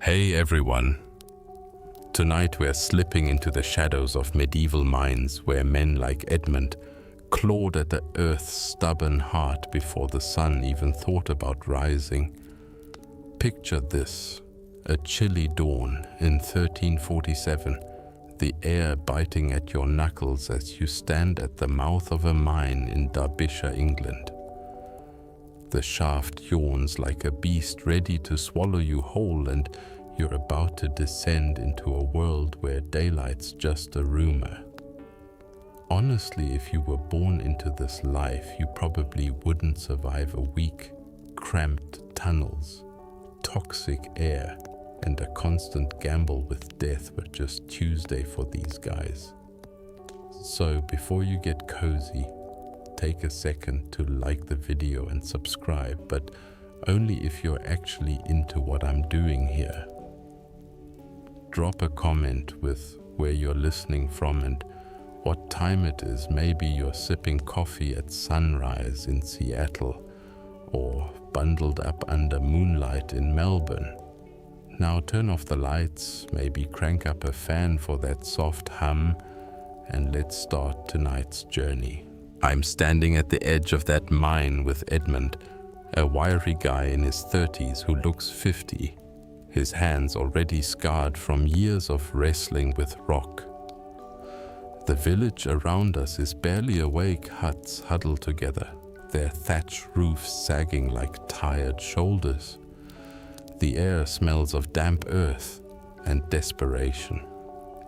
Hey everyone. Tonight we're slipping into the shadows of medieval mines where men like Edmund clawed at the earth's stubborn heart before the sun even thought about rising. Picture this, a chilly dawn in 1347, the air biting at your knuckles as you stand at the mouth of a mine in Derbyshire, England. The shaft yawns like a beast ready to swallow you whole, and you're about to descend into a world where daylight's just a rumor. Honestly, if you were born into this life, you probably wouldn't survive a week. Cramped tunnels, toxic air, and a constant gamble with death were just Tuesday for these guys. So before you get cozy, take a second to like the video and subscribe, but only if you're actually into what I'm doing here. Drop a comment with where you're listening from and what time it is. Maybe you're sipping coffee at sunrise in Seattle or bundled up under moonlight in Melbourne. Now turn off the lights, maybe crank up a fan for that soft hum, and let's start tonight's journey. I'm standing at the edge of that mine with Edmund, a wiry guy in his 30s who looks 50, his hands already scarred from years of wrestling with rock. The village around us is barely awake, huts huddled together, their thatch roofs sagging like tired shoulders. The air smells of damp earth and desperation.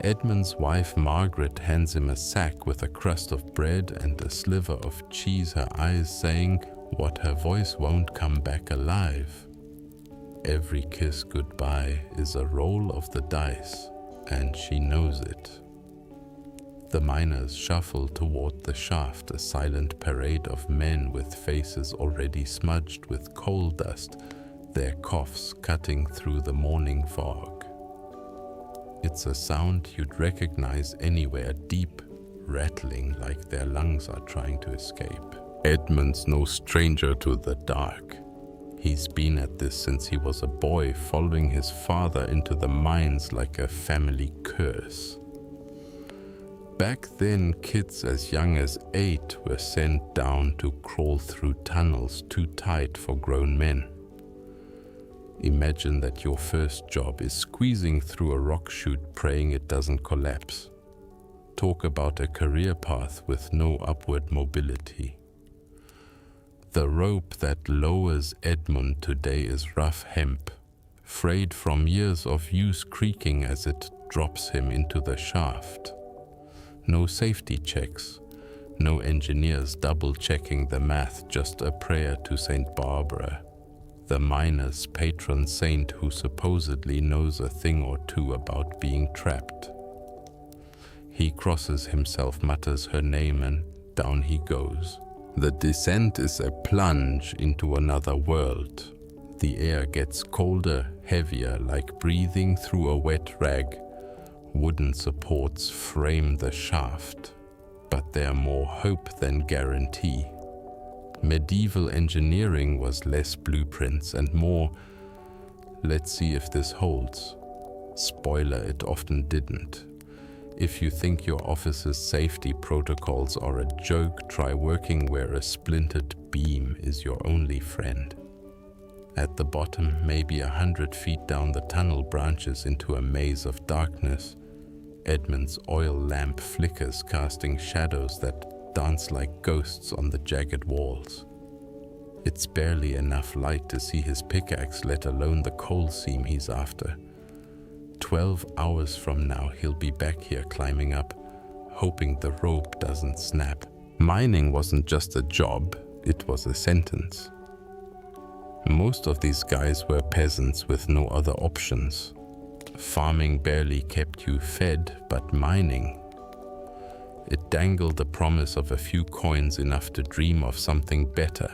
Edmund's wife Margaret hands him a sack with a crust of bread and a sliver of cheese, her eyes saying what her voice won't come back alive. Every kiss goodbye is a roll of the dice, and she knows it. The miners shuffle toward the shaft, a silent parade of men with faces already smudged with coal dust, their coughs cutting through the morning fog. It's a sound you'd recognize anywhere, deep, rattling like their lungs are trying to escape. Edmund's no stranger to the dark. He's been at this since he was a boy, following his father into the mines like a family curse. Back then, kids as young as 8 were sent down to crawl through tunnels too tight for grown men. Imagine that your first job is squeezing through a rock chute, praying it doesn't collapse. Talk about a career path with no upward mobility. The rope that lowers Edmund today is rough hemp, frayed from years of use, creaking as it drops him into the shaft. No safety checks, no engineers double-checking the math, just a prayer to Saint Barbara, the miner's patron saint who supposedly knows a thing or two about being trapped. He crosses himself, mutters her name, and down he goes. The descent is a plunge into another world. The air gets colder, heavier, like breathing through a wet rag. Wooden supports frame the shaft, but they're more hope than guarantee. Medieval engineering was less blueprints and more, let's see if this holds. Spoiler, it often didn't. If you think your office's safety protocols are a joke, try working where a splintered beam is your only friend. At the bottom, maybe 100 feet down, the tunnel branches into a maze of darkness. Edmund's oil lamp flickers, casting shadows that dance like ghosts on the jagged walls. It's barely enough light to see his pickaxe, let alone the coal seam he's after. 12 hours from now, he'll be back here climbing up, hoping the rope doesn't snap. Mining wasn't just a job, it was a sentence. Most of these guys were peasants with no other options. Farming barely kept you fed, but mining, it dangled the promise of a few coins, enough to dream of something better,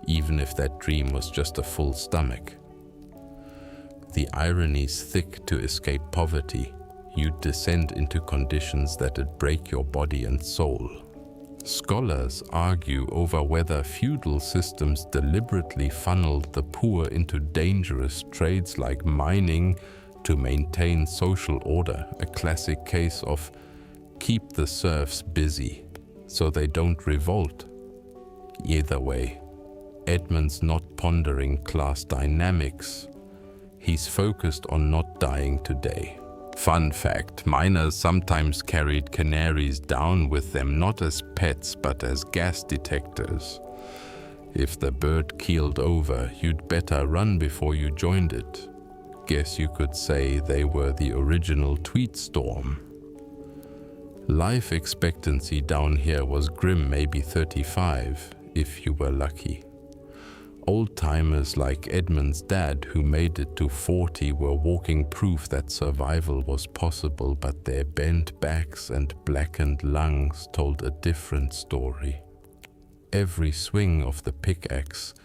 even if that dream was just a full stomach. The irony's thick. To escape poverty, you'd descend into conditions that'd break your body and soul. Scholars argue over whether feudal systems deliberately funneled the poor into dangerous trades like mining to maintain social order, a classic case of keep the serfs busy so they don't revolt. Either way, Edmund's not pondering class dynamics. He's focused on not dying today. Fun fact, miners sometimes carried canaries down with them not as pets but as gas detectors. If the bird keeled over, you'd better run before you joined it. Guess you could say they were the original tweet storm. Life expectancy down here was grim, maybe 35, if you were lucky. Old-timers like Edmund's dad, who made it to 40, were walking proof that survival was possible, but their bent backs and blackened lungs told a different story. Every swing of the pickaxe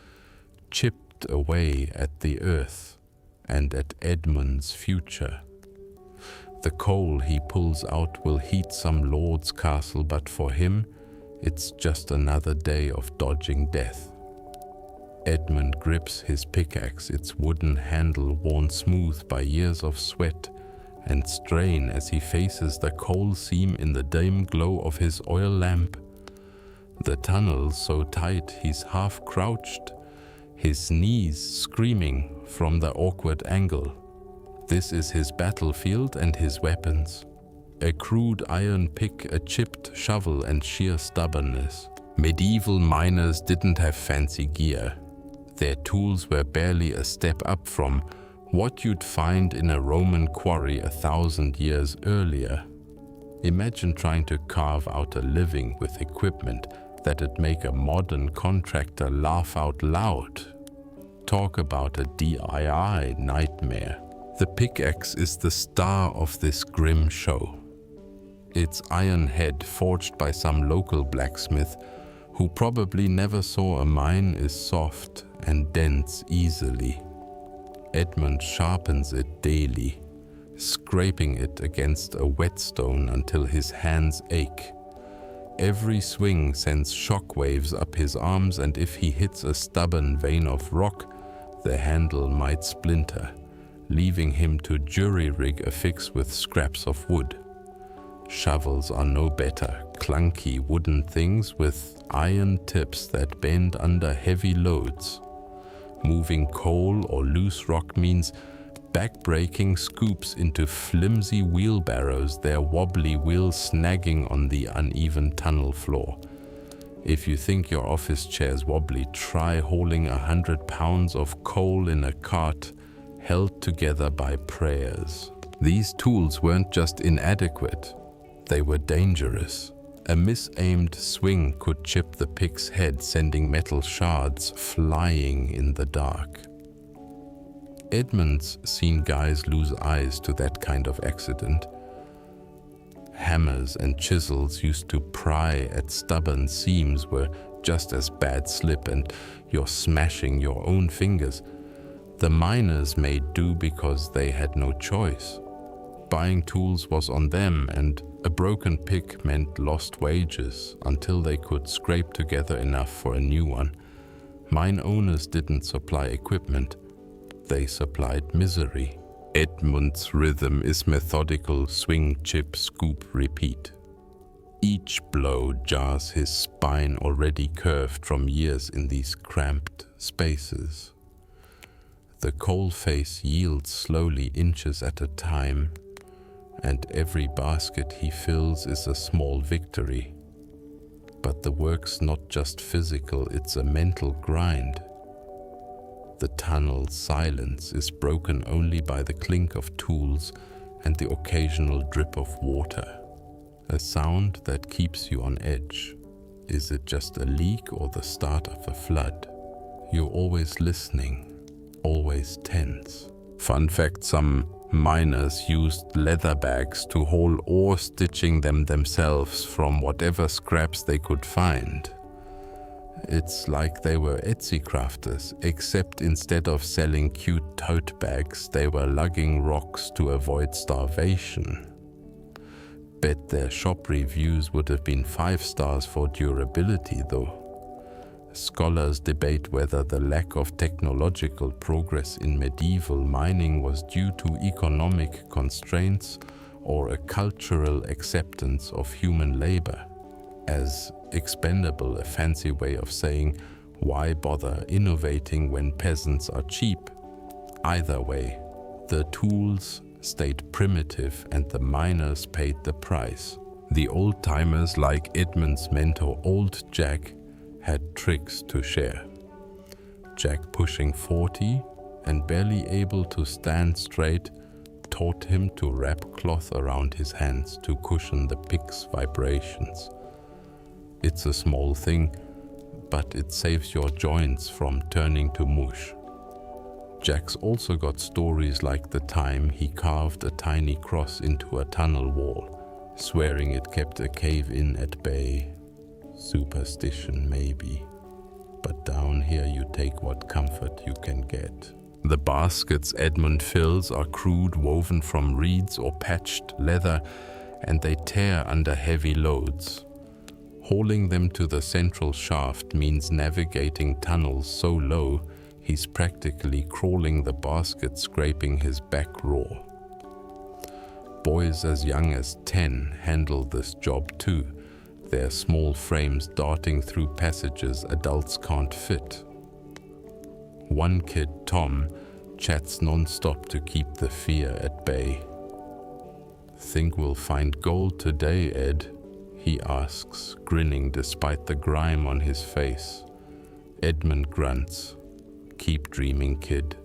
chipped away at the earth and at Edmund's future. The coal he pulls out will heat some lord's castle, but for him, it's just another day of dodging death. Edmund grips his pickaxe, its wooden handle worn smooth by years of sweat and strain as he faces the coal seam in the dim glow of his oil lamp. The tunnel's so tight he's half crouched, his knees screaming from the awkward angle. This is his battlefield and his weapons. A crude iron pick, a chipped shovel, and sheer stubbornness. Medieval miners didn't have fancy gear. Their tools were barely a step up from what you'd find in a Roman quarry 1,000 years earlier. Imagine trying to carve out a living with equipment that'd make a modern contractor laugh out loud. Talk about a DIY nightmare. The pickaxe is the star of this grim show. Its iron head, forged by some local blacksmith who probably never saw a mine, is soft and dents easily. Edmund sharpens it daily, scraping it against a whetstone until his hands ache. Every swing sends shock waves up his arms, and if he hits a stubborn vein of rock, the handle might splinter, leaving him to jury-rig a fix with scraps of wood. Shovels are no better, clunky wooden things with iron tips that bend under heavy loads. Moving coal or loose rock means back-breaking scoops into flimsy wheelbarrows, their wobbly wheels snagging on the uneven tunnel floor. If you think your office chair's wobbly, try hauling 100 pounds of coal in a cart held together by prayers. These tools weren't just inadequate, they were dangerous. A misaimed swing could chip the pick's head, sending metal shards flying in the dark. Edmund's seen guys lose eyes to that kind of accident. Hammers and chisels used to pry at stubborn seams were just as bad slip, and you're smashing your own fingers. The miners made do because they had no choice. Buying tools was on them, and a broken pick meant lost wages until they could scrape together enough for a new one. Mine owners didn't supply equipment, they supplied misery. Edmund's rhythm is methodical: swing, chip, scoop, repeat. Each blow jars his spine, already curved from years in these cramped spaces. The coal face yields slowly, inches at a time, and every basket he fills is a small victory. But the work's not just physical, it's a mental grind. The tunnel's silence is broken only by the clink of tools and the occasional drip of water, a sound that keeps you on edge. Is it just a leak or the start of a flood? You're always listening, always tense. Fun fact, some miners used leather bags to haul ore, stitching them themselves from whatever scraps they could find. It's like they were Etsy crafters, except instead of selling cute tote bags, they were lugging rocks to avoid starvation. Bet their shop reviews would have been 5 stars for durability though. Scholars debate whether the lack of technological progress in medieval mining was due to economic constraints or a cultural acceptance of human labor as expendable, a fancy way of saying, why bother innovating when peasants are cheap? Either way, the tools stayed primitive and the miners paid the price. The old-timers like Edmund's mentor, Old Jack, had tricks to share. Jack, pushing 40 and barely able to stand straight, taught him to wrap cloth around his hands to cushion the pick's vibrations. It's a small thing, but it saves your joints from turning to mush. Jack's also got stories like the time he carved a tiny cross into a tunnel wall, swearing it kept a cave-in at bay. Superstition maybe, but down here you take what comfort you can get. The baskets Edmund fills are crude, woven from reeds or patched leather, and they tear under heavy loads. Hauling them to the central shaft means navigating tunnels so low he's practically crawling the basket, scraping his back raw. Boys as young as 10 handle this job too, their small frames darting through passages adults can't fit. One kid, Tom, chats non-stop to keep the fear at bay. "Think we'll find gold today, Ed?" he asks, grinning despite the grime on his face. Edmund grunts, "Keep dreaming, kid."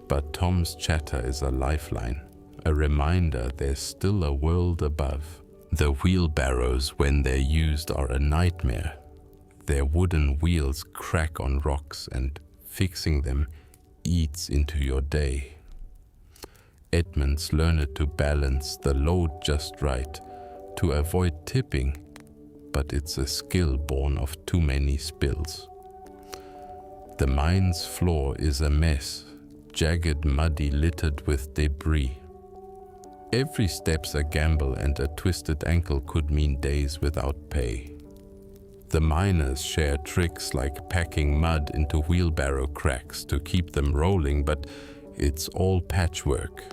But Tom's chatter is a lifeline, a reminder there's still a world above. The wheelbarrows, when they're used, are a nightmare. Their wooden wheels crack on rocks and fixing them eats into your day. Edmund's learned to balance the load just right, to avoid tipping, but it's a skill born of too many spills. The mine's floor is a mess, jagged, muddy, littered with debris. Every step's a gamble, and a twisted ankle could mean days without pay. The miners share tricks like packing mud into wheelbarrow cracks to keep them rolling, but it's all patchwork.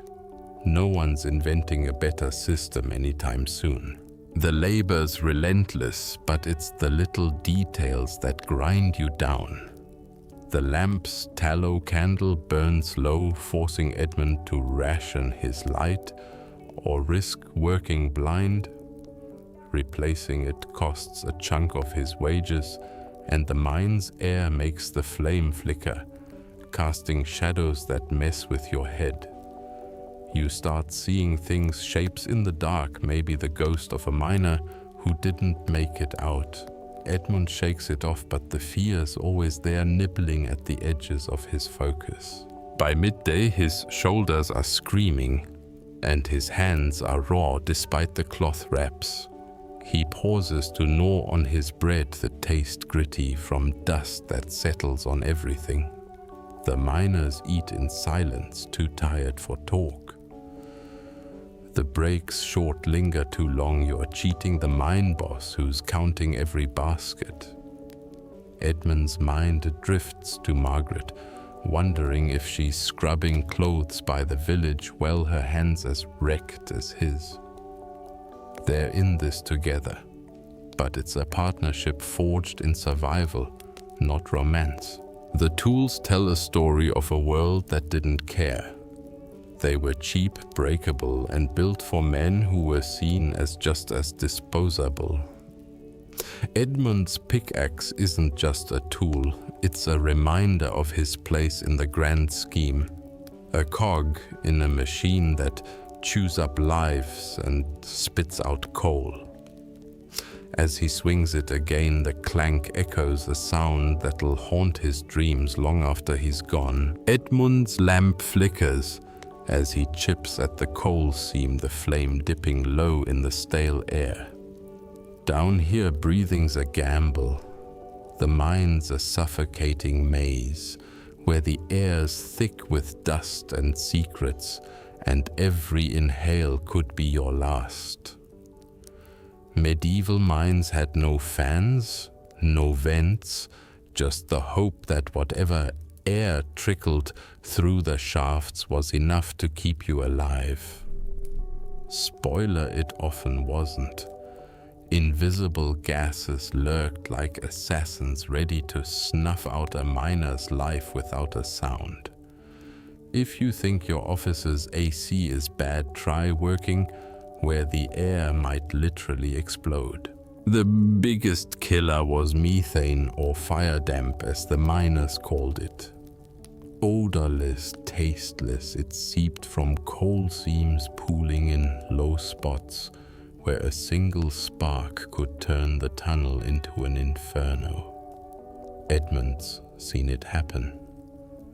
No one's inventing a better system anytime soon. The labor's relentless, but it's the little details that grind you down. The lamp's tallow candle burns low, forcing Edmund to ration his light or risk working blind. Replacing it costs a chunk of his wages, and the mine's air makes the flame flicker, casting shadows that mess with your head. You start seeing things, shapes in the dark, maybe the ghost of a miner who didn't make it out. Edmund shakes it off, but the fear's always there, nibbling at the edges of his focus. By midday, his shoulders are screaming, and his hands are raw despite the cloth wraps. He pauses to gnaw on his bread that tastes gritty from dust that settles on everything. The miners eat in silence, too tired for talk. The breaks short linger too long, you're cheating the mine boss who's counting every basket. Edmund's mind drifts to Margaret, wondering if she's scrubbing clothes by the village while her hands as wrecked as his. They're in this together, but it's a partnership forged in survival, not romance. The tools tell a story of a world that didn't care. They were cheap, breakable, and built for men who were seen as just as disposable. Edmund's pickaxe isn't just a tool, it's a reminder of his place in the grand scheme. A cog in a machine that chews up lives and spits out coal. As he swings it again, the clank echoes a sound that'll haunt his dreams long after he's gone. Edmund's lamp flickers as he chips at the coal seam, the flame dipping low in the stale air. Down here, breathing's a gamble. The mine's a suffocating maze, where the air's thick with dust and secrets, and every inhale could be your last. Medieval mines had no fans, No vents, just the hope that whatever air trickled through the shafts was enough to keep you alive. Spoiler, it often wasn't. Invisible gases lurked like assassins ready to snuff out a miner's life without a sound. If you think your office's AC is bad, try working where the air might literally explode. The biggest killer was methane, or fire damp as the miners called it. Odorless, tasteless, it seeped from coal seams pooling in low spots where a single spark could turn the tunnel into an inferno. Edmund's seen it happen.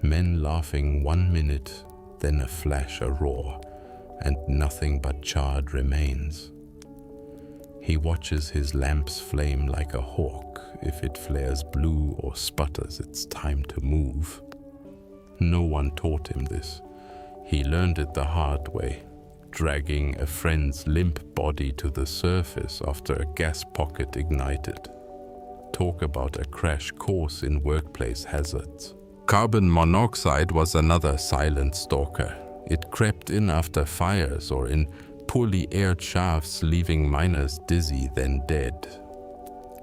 Men laughing 1 minute, then a flash, a roar, and nothing but charred remains. He watches his lamps flame like a hawk. If it flares blue or sputters, it's time to move. No one taught him this. He learned it the hard way, dragging a friend's limp body to the surface after a gas pocket ignited. Talk about a crash course in workplace hazards. Carbon monoxide was another silent stalker. It crept in after fires or in poorly aired shafts, leaving miners dizzy, then dead.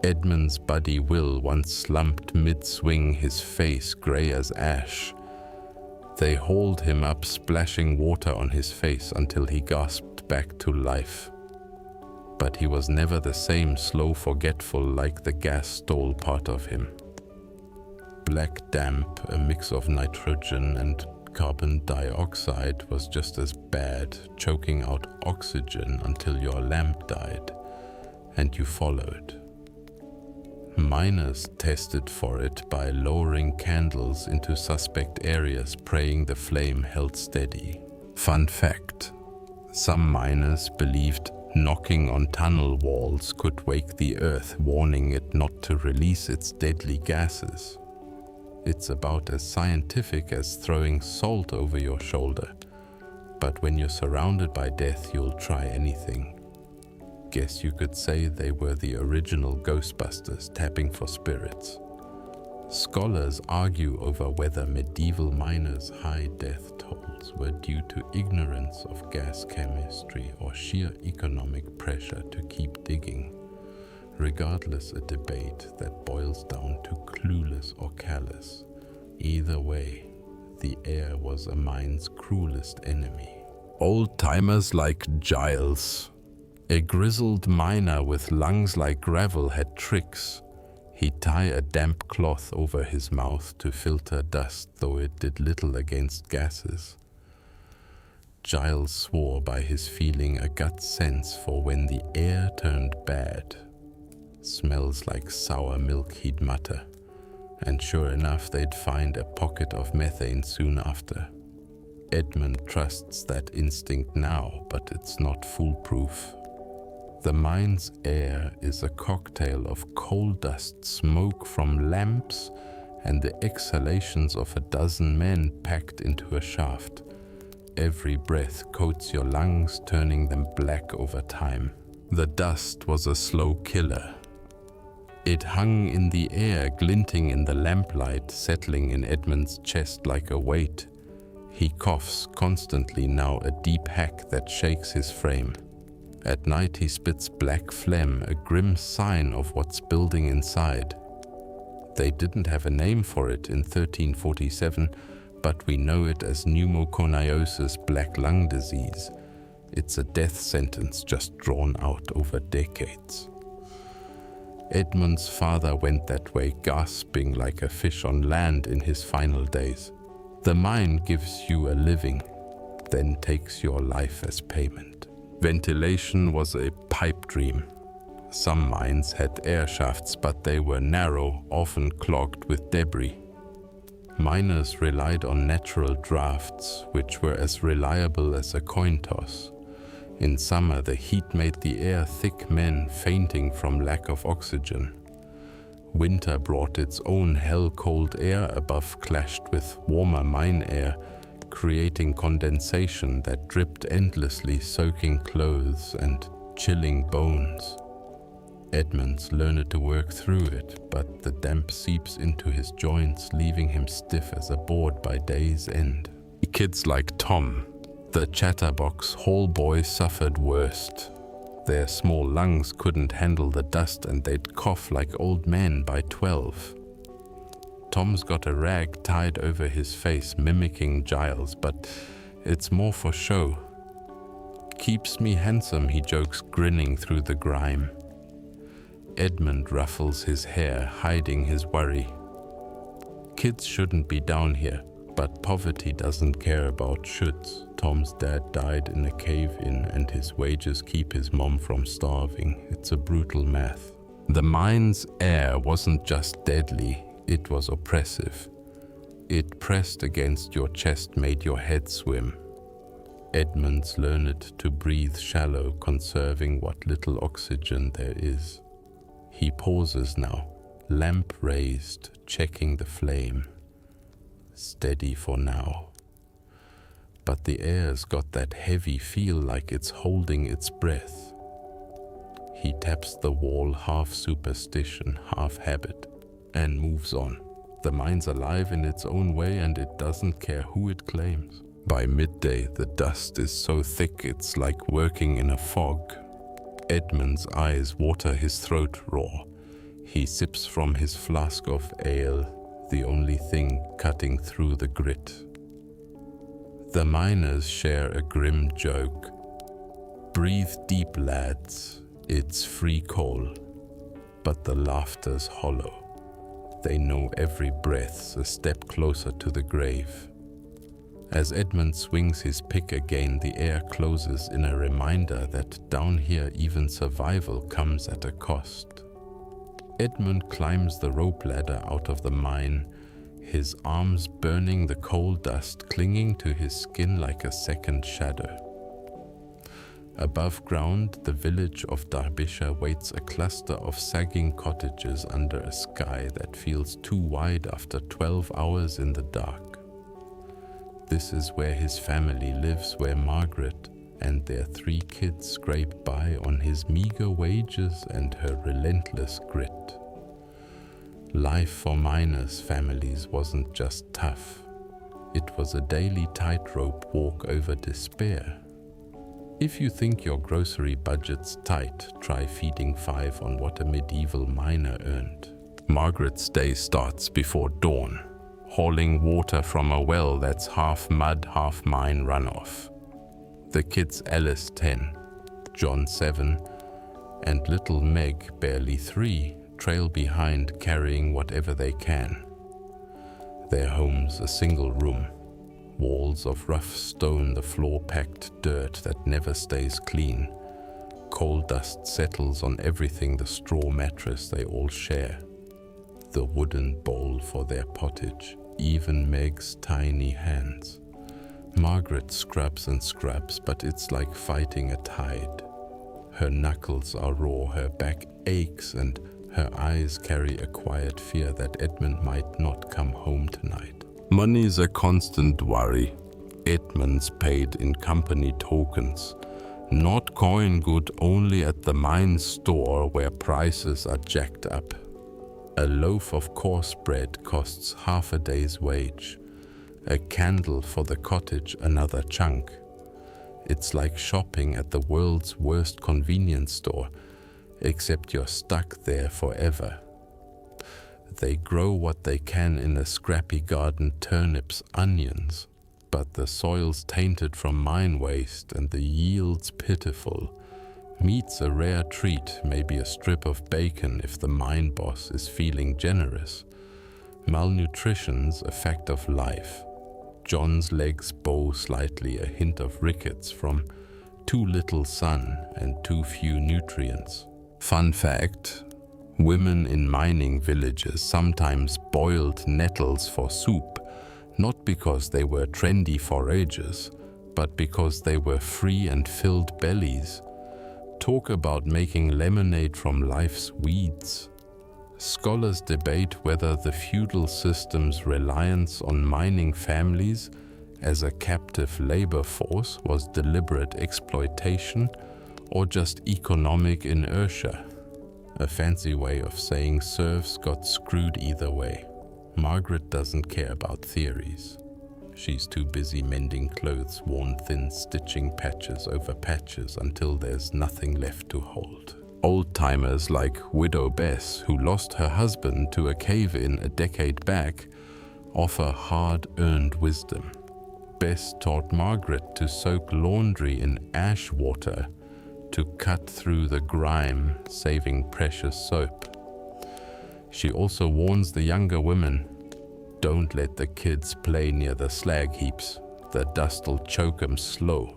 Edmund's buddy Will once slumped mid-swing, his face grey as ash. They hauled him up, splashing water on his face until he gasped back to life. But he was never the same, slow, forgetful, like the gas stole part of him. Black damp, a mix of nitrogen and carbon dioxide, was just as bad, choking out oxygen until your lamp died, and you followed. Miners tested for it by lowering candles into suspect areas, praying the flame held steady. Fun fact: some miners believed knocking on tunnel walls could wake the earth, warning it not to release its deadly gases. It's about as scientific as throwing salt over your shoulder, but when you're surrounded by death, you'll try anything. Guess you could say they were the original Ghostbusters tapping for spirits. Scholars argue over whether medieval miners' high death tolls were due to ignorance of gas chemistry or sheer economic pressure to keep digging. Regardless, a debate that boils down to clueless or callous. Either way, the air was a mine's cruelest enemy. Old-timers like Giles, a grizzled miner with lungs like gravel, had tricks. He'd tie a damp cloth over his mouth to filter dust, though it did little against gases. Giles swore by his feeling a gut sense for when the air turned bad. Smells like sour milk, he'd mutter, and sure enough, they'd find a pocket of methane soon after. Edmund trusts that instinct now, but it's not foolproof. The mine's air is a cocktail of coal dust, smoke from lamps, and the exhalations of a dozen men packed into a shaft. Every breath coats your lungs, turning them black over time. The dust was a slow killer. It hung in the air, glinting in the lamplight, settling in Edmund's chest like a weight. He coughs constantly now, a deep hack that shakes his frame. At night he spits black phlegm, a grim sign of what's building inside. They didn't have a name for it in 1347, but we know it as pneumoconiosis, black lung disease. It's a death sentence just drawn out over decades. Edmund's father went that way, gasping like a fish on land in his final days. The mine gives you a living, then takes your life as payment. Ventilation was a pipe dream. Some mines had air shafts, but they were narrow, often clogged with debris. Miners relied on natural drafts, which were as reliable as a coin toss. In summer, the heat made the air thick, men fainting from lack of oxygen. Winter brought its own hell-cold air above, clashed with warmer mine air, creating condensation that dripped endlessly, soaking clothes and chilling bones. Edmund's learned to work through it, but the damp seeps into his joints, leaving him stiff as a board by day's end. Kids like Tom, the chatterbox hall boy, suffered worst. Their small lungs couldn't handle the dust and they'd cough like old men by 12. Tom's got a rag tied over his face mimicking Giles, but it's more for show. Keeps me handsome, he jokes, grinning through the grime. Edmund ruffles his hair, hiding his worry. Kids shouldn't be down here, but poverty doesn't care about shoulds. Tom's dad died in a cave-in and his wages keep his mom from starving. It's a brutal math. The mine's air wasn't just deadly, it was oppressive. It pressed against your chest, made your head swim. Edmund's learned to breathe shallow, conserving what little oxygen there is. He pauses now, lamp raised, checking the flame. Steady for now. But the air's got that heavy feel, like it's holding its breath. He taps the wall, half superstition, half habit, and moves on. The mine's alive in its own way and it doesn't care who it claims. By midday, the dust is so thick it's like working in a fog. Edmund's eyes water, his throat raw. He sips from his flask of ale, the only thing cutting through the grit. The miners share a grim joke. Breathe deep, lads, it's free coal. But the laughter's hollow. They know every breath's a step closer to the grave. As Edmund swings his pick again, the air closes in a reminder that down here even survival comes at a cost. Edmund climbs the rope ladder out of the mine, his arms burning the coal dust clinging to his skin like a second shadow. Above ground, the village of Derbyshire waits, a cluster of sagging cottages under a sky that feels too wide after 12 hours in the dark. This is where his family lives, where Margaret and their 3 kids scrape by on his meager wages and her relentless grit. Life for miners' families wasn't just tough. It was a daily tightrope walk over despair. If you think your grocery budget's tight, try feeding 5 on what a medieval miner earned. Margaret's day starts before dawn, hauling water from a well that's half mud, half mine runoff. The kids Alice 10, John 7, and little Meg, barely 3, trail behind carrying whatever they can. Their home's a single room, walls of rough stone, the floor packed dirt that never stays clean. Coal dust settles on everything, the straw mattress they all share, the wooden bowl for their pottage, even Meg's tiny hands. Margaret scrubs and scrubs, but it's like fighting a tide. Her knuckles are raw, her back aches, and her eyes carry a quiet fear that Edmund might not come home tonight. Money's a constant worry. Edmund's paid in company tokens, not coin good, only at the mine store where prices are jacked up. A loaf of coarse bread costs half a day's wage. A candle for the cottage, another chunk. It's like shopping at the world's worst convenience store, except you're stuck there forever. They grow what they can in a scrappy garden, turnips, onions, but the soil's tainted from mine waste and the yield's pitiful. Meat's a rare treat, maybe a strip of bacon if the mine boss is feeling generous. Malnutrition's a fact of life. John's legs bow slightly, a hint of rickets from too little sun and too few nutrients. Fun fact, women in mining villages sometimes boiled nettles for soup, not because they were trendy foragers, but because they were free and filled bellies. Talk about making lemonade from life's weeds. Scholars debate whether the feudal system's reliance on mining families as a captive labor force was deliberate exploitation or just economic inertia. a fancy way of saying serfs got screwed either way. Margaret doesn't care about theories. She's too busy mending clothes worn thin, stitching patches over patches until there's nothing left to hold. Old-timers like Widow Bess, who lost her husband to a cave-in a decade back, offer hard-earned wisdom. Bess taught Margaret to soak laundry in ash water to cut through the grime, saving precious soap. She also warns the younger women, don't let the kids play near the slag heaps. The dust'll choke 'em slow.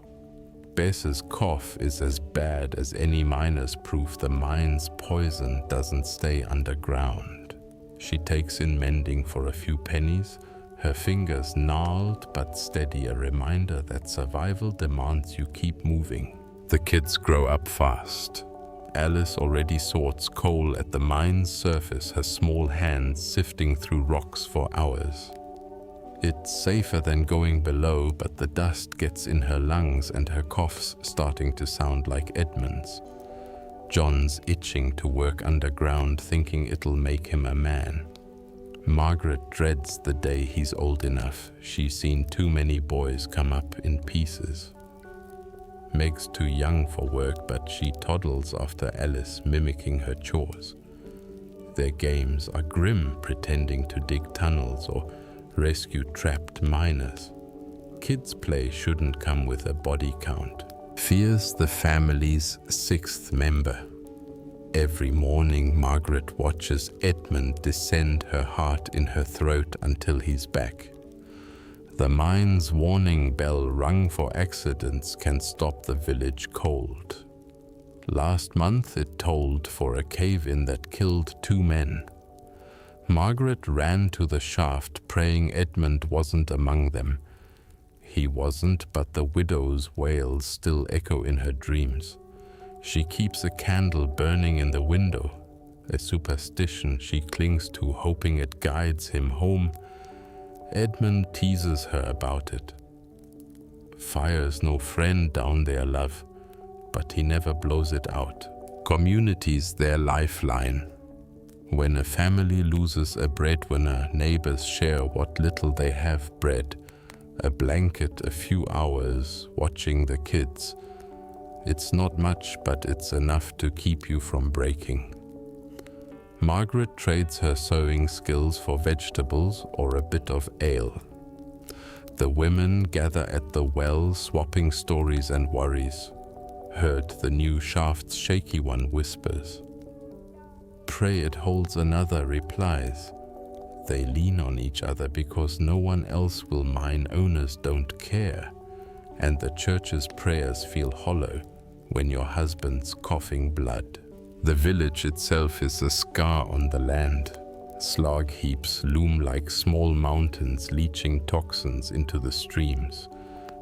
Bess's cough is as bad as any miner's proof the mine's poison doesn't stay underground. She takes in mending for a few pennies, her fingers gnarled but steady, a reminder that survival demands you keep moving. The kids grow up fast. Alice already sorts coal at the mine's surface, her small hands sifting through rocks for hours. It's safer than going below, but the dust gets in her lungs and her cough's starting to sound like Edmund's. John's itching to work underground, thinking it'll make him a man. Margaret dreads the day he's old enough. She's seen too many boys come up in pieces. Meg's too young for work, but she toddles after Alice, mimicking her chores. Their games are grim, pretending to dig tunnels or rescue trapped miners. Kids' play shouldn't come with a body count. Fears the family's sixth member. Every morning, Margaret watches Edmund descend, her heart in her throat until he's back. The mine's warning bell rung for accidents can stop the village cold. Last month it tolled for a cave-in that killed 2 men. Margaret ran to the shaft, praying Edmund wasn't among them. He wasn't, but the widow's wails still echo in her dreams. She keeps a candle burning in the window, a superstition she clings to, hoping it guides him home. Edmund teases her about it. Fire's no friend down there, love, but he never blows it out. Community's their lifeline. When a family loses a breadwinner, neighbors share what little they have: bread, a blanket, a few hours watching the kids. It's not much, but it's enough to keep you from breaking. Margaret trades her sewing skills for vegetables or a bit of ale. The women gather at the well, swapping stories and worries. Heard the new shaft's shaky one whispers. Pray it holds another, replies. They lean on each other because no one else will. Mine owners don't care, and the church's prayers feel hollow when your husband's coughing blood. The village itself is a scar on the land. Slag heaps loom like small mountains, leaching toxins into the streams.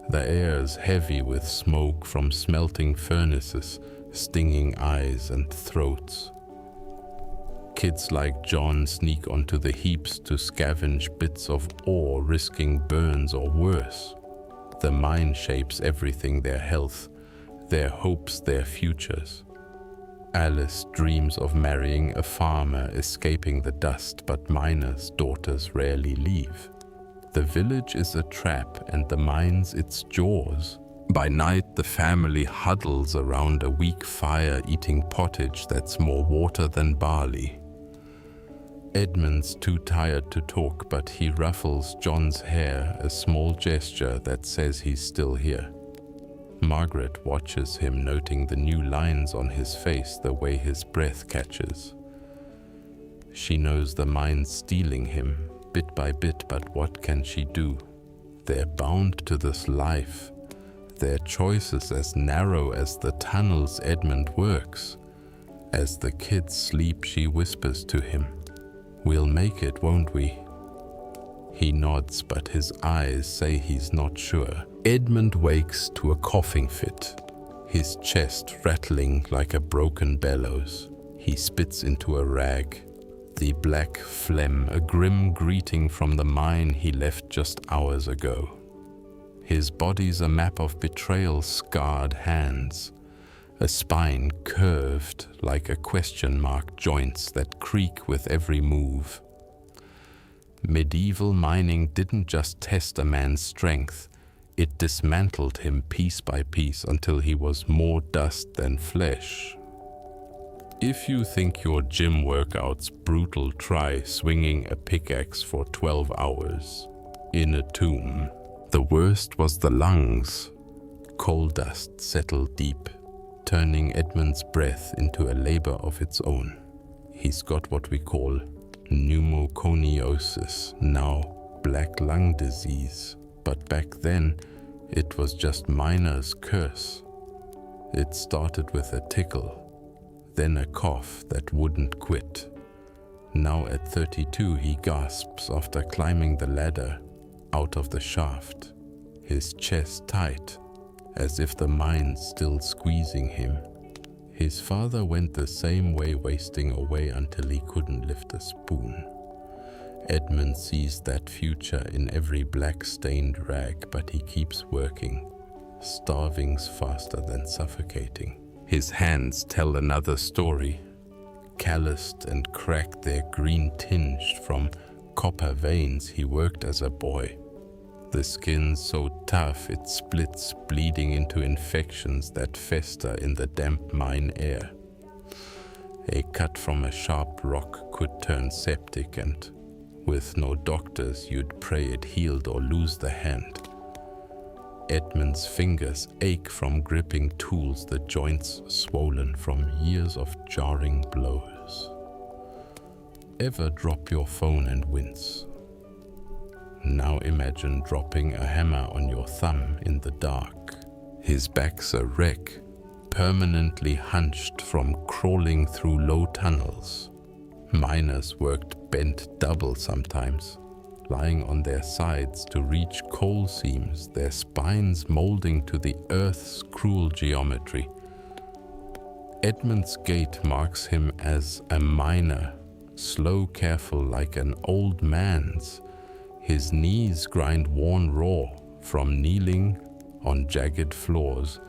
The air's heavy with smoke from smelting furnaces, stinging eyes and throats. Kids like John sneak onto the heaps to scavenge bits of ore, risking burns or worse. The mine shapes everything: their health, their hopes, their futures. Alice dreams of marrying a farmer, escaping the dust, but miners' daughters rarely leave. The village is a trap and the mine's its jaws. By night, the family huddles around a weak fire, eating pottage that's more water than barley. Edmund's too tired to talk, but he ruffles John's hair, a small gesture that says he's still here. Margaret watches him, noting the new lines on his face, the way his breath catches. She knows the mine's stealing him, bit by bit, but what can she do? They're bound to this life, their choices as narrow as the tunnels Edmund works. As the kids sleep, she whispers to him, "We'll make it, won't we?" He nods, but his eyes say he's not sure. Edmund wakes to a coughing fit, his chest rattling like a broken bellows. He spits into a rag, the black phlegm, a grim greeting from the mine he left just hours ago. His body's a map of betrayal, scarred hands, a spine curved like a question mark, joints that creak with every move. Medieval mining didn't just test a man's strength, it dismantled him piece by piece until he was more dust than flesh. If you think your gym workout's brutal, try swinging a pickaxe for 12 hours in a tomb. The worst was the lungs. Coal dust settled deep, turning Edmund's breath into a labor of its own. He's got what we call pneumoconiosis, now black lung disease, but back then it was just miner's curse. It started with a tickle, then a cough that wouldn't quit. Now at 32 he gasps after climbing the ladder out of the shaft, his chest tight, as if the mine's still squeezing him. His father went the same way, wasting away until he couldn't lift a spoon. Edmund sees that future in every black-stained rag, but he keeps working. Starving's faster than suffocating. His hands tell another story. Calloused and cracked, their green tinged from copper veins, he worked as a boy. The skin's so tough it splits, bleeding into infections that fester in the damp mine air. A cut from a sharp rock could turn septic, and with no doctors you'd pray it healed or lose the hand. Edmund's fingers ache from gripping tools, the joints swollen from years of jarring blows. Ever drop your phone and wince? Now imagine dropping a hammer on your thumb in the dark. His back's a wreck, permanently hunched from crawling through low tunnels. Miners worked bent double sometimes, lying on their sides to reach coal seams, their spines molding to the earth's cruel geometry. Edmund's gait marks him as a miner, slow, careful, like an old man's. His knees grind worn raw from kneeling on jagged floors.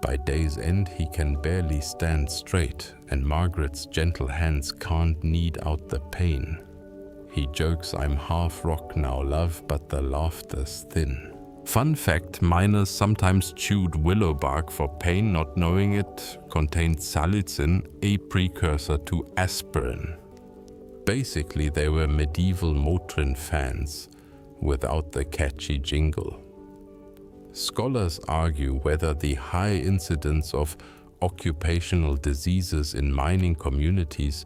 By day's end he can barely stand straight, and Margaret's gentle hands can't knead out the pain. He jokes, "I'm half rock now, love," but the laughter's thin. Fun fact, miners sometimes chewed willow bark for pain, not knowing it contained salicin, a precursor to aspirin. Basically, they were medieval Motrin fans, without the catchy jingle. Scholars argue whether the high incidence of occupational diseases in mining communities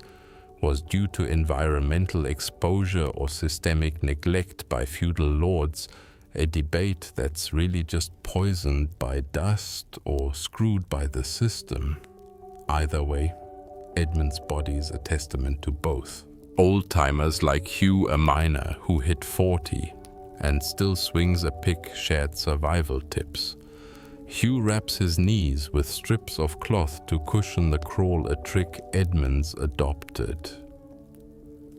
was due to environmental exposure or systemic neglect by feudal lords, a debate that's really just poisoned by dust or screwed by the system. Either way, Edmund's body is a testament to both. Old-timers like Hugh, a miner who hit 40 and still swings a pick, shared survival tips. Hugh wraps his knees with strips of cloth to cushion the crawl, a trick Edmund's adopted.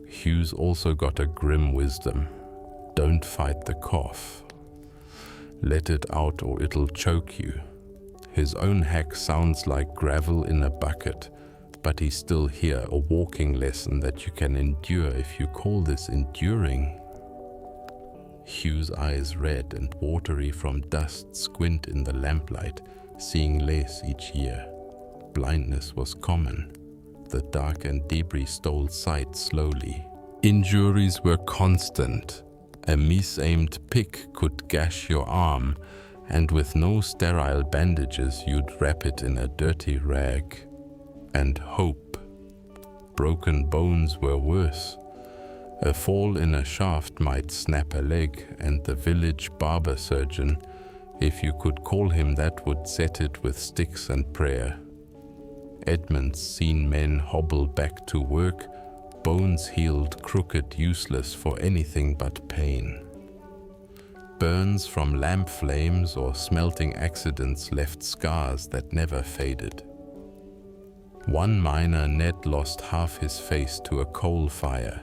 Hugh's also got a grim wisdom. Don't fight the cough. Let it out or it'll choke you. His own hack sounds like gravel in a bucket, but he's still here, a walking lesson that you can endure if you call this enduring. Hugh's eyes red and watery from dust squint in the lamplight, seeing less each year. Blindness was common. The dark and debris stole sight slowly. Injuries were constant. A misaimed pick could gash your arm, and with no sterile bandages you'd wrap it in a dirty rag. And hope. Broken bones were worse. A fall in a shaft might snap a leg, and the village barber surgeon, if you could call him that, would set it with sticks and prayer. Edmund's seen men hobble back to work, bones healed, crooked, useless for anything but pain. Burns from lamp flames or smelting accidents left scars that never faded. One miner, Ned, lost half his face to a coal fire.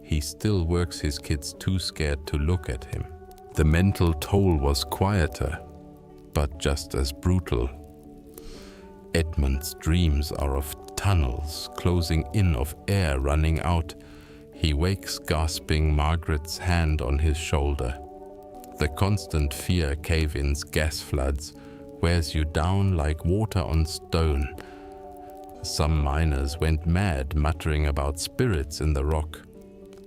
He still works his kids too scared to look at him. The mental toll was quieter, but just as brutal. Edmund's dreams are of tunnels closing in, of air running out. He wakes gasping, Margaret's hand on his shoulder. The constant fear cave-ins, gas floods, wears you down like water on stone. Some miners went mad, muttering about spirits in the rock.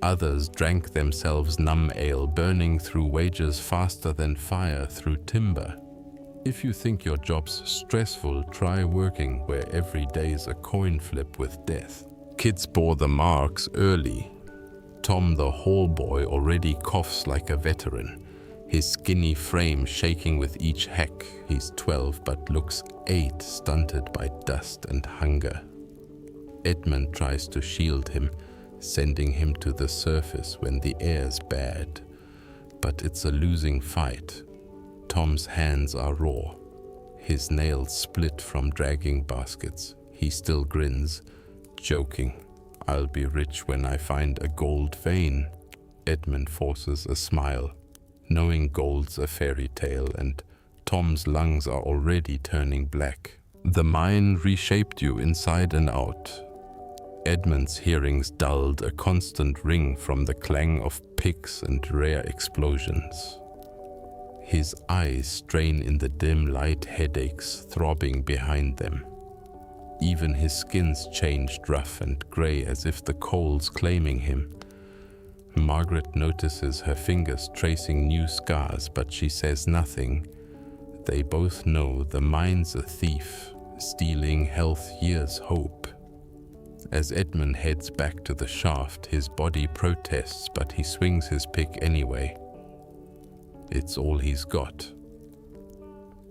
Others drank themselves numb ale, burning through wages faster than fire through timber. If you think your job's stressful, try working where every day's a coin flip with death. Kids bore the marks early. Tom the hall boy already coughs like a veteran, his skinny frame shaking with each hack. He's 12 but looks 8, stunted by dust and hunger. Edmund tries to shield him, sending him to the surface when the air's bad. But it's a losing fight. Tom's hands are raw, his nails split from dragging baskets. He still grins, joking. I'll be rich when I find a gold vein. Edmund forces a smile, knowing gold's a fairy tale, and Tom's lungs are already turning black. The mine reshaped you inside and out. Edmund's hearings dulled, a constant ring from the clang of picks and rare explosions. His eyes strain in the dim light, headaches throbbing behind them. Even his skin's changed rough and grey, as if the coal's claiming him. Margaret notices her fingers tracing new scars, but she says nothing. They both know the mine's a thief, stealing health years' hope. As Edmund heads back to the shaft, his body protests, but he swings his pick anyway. It's all he's got.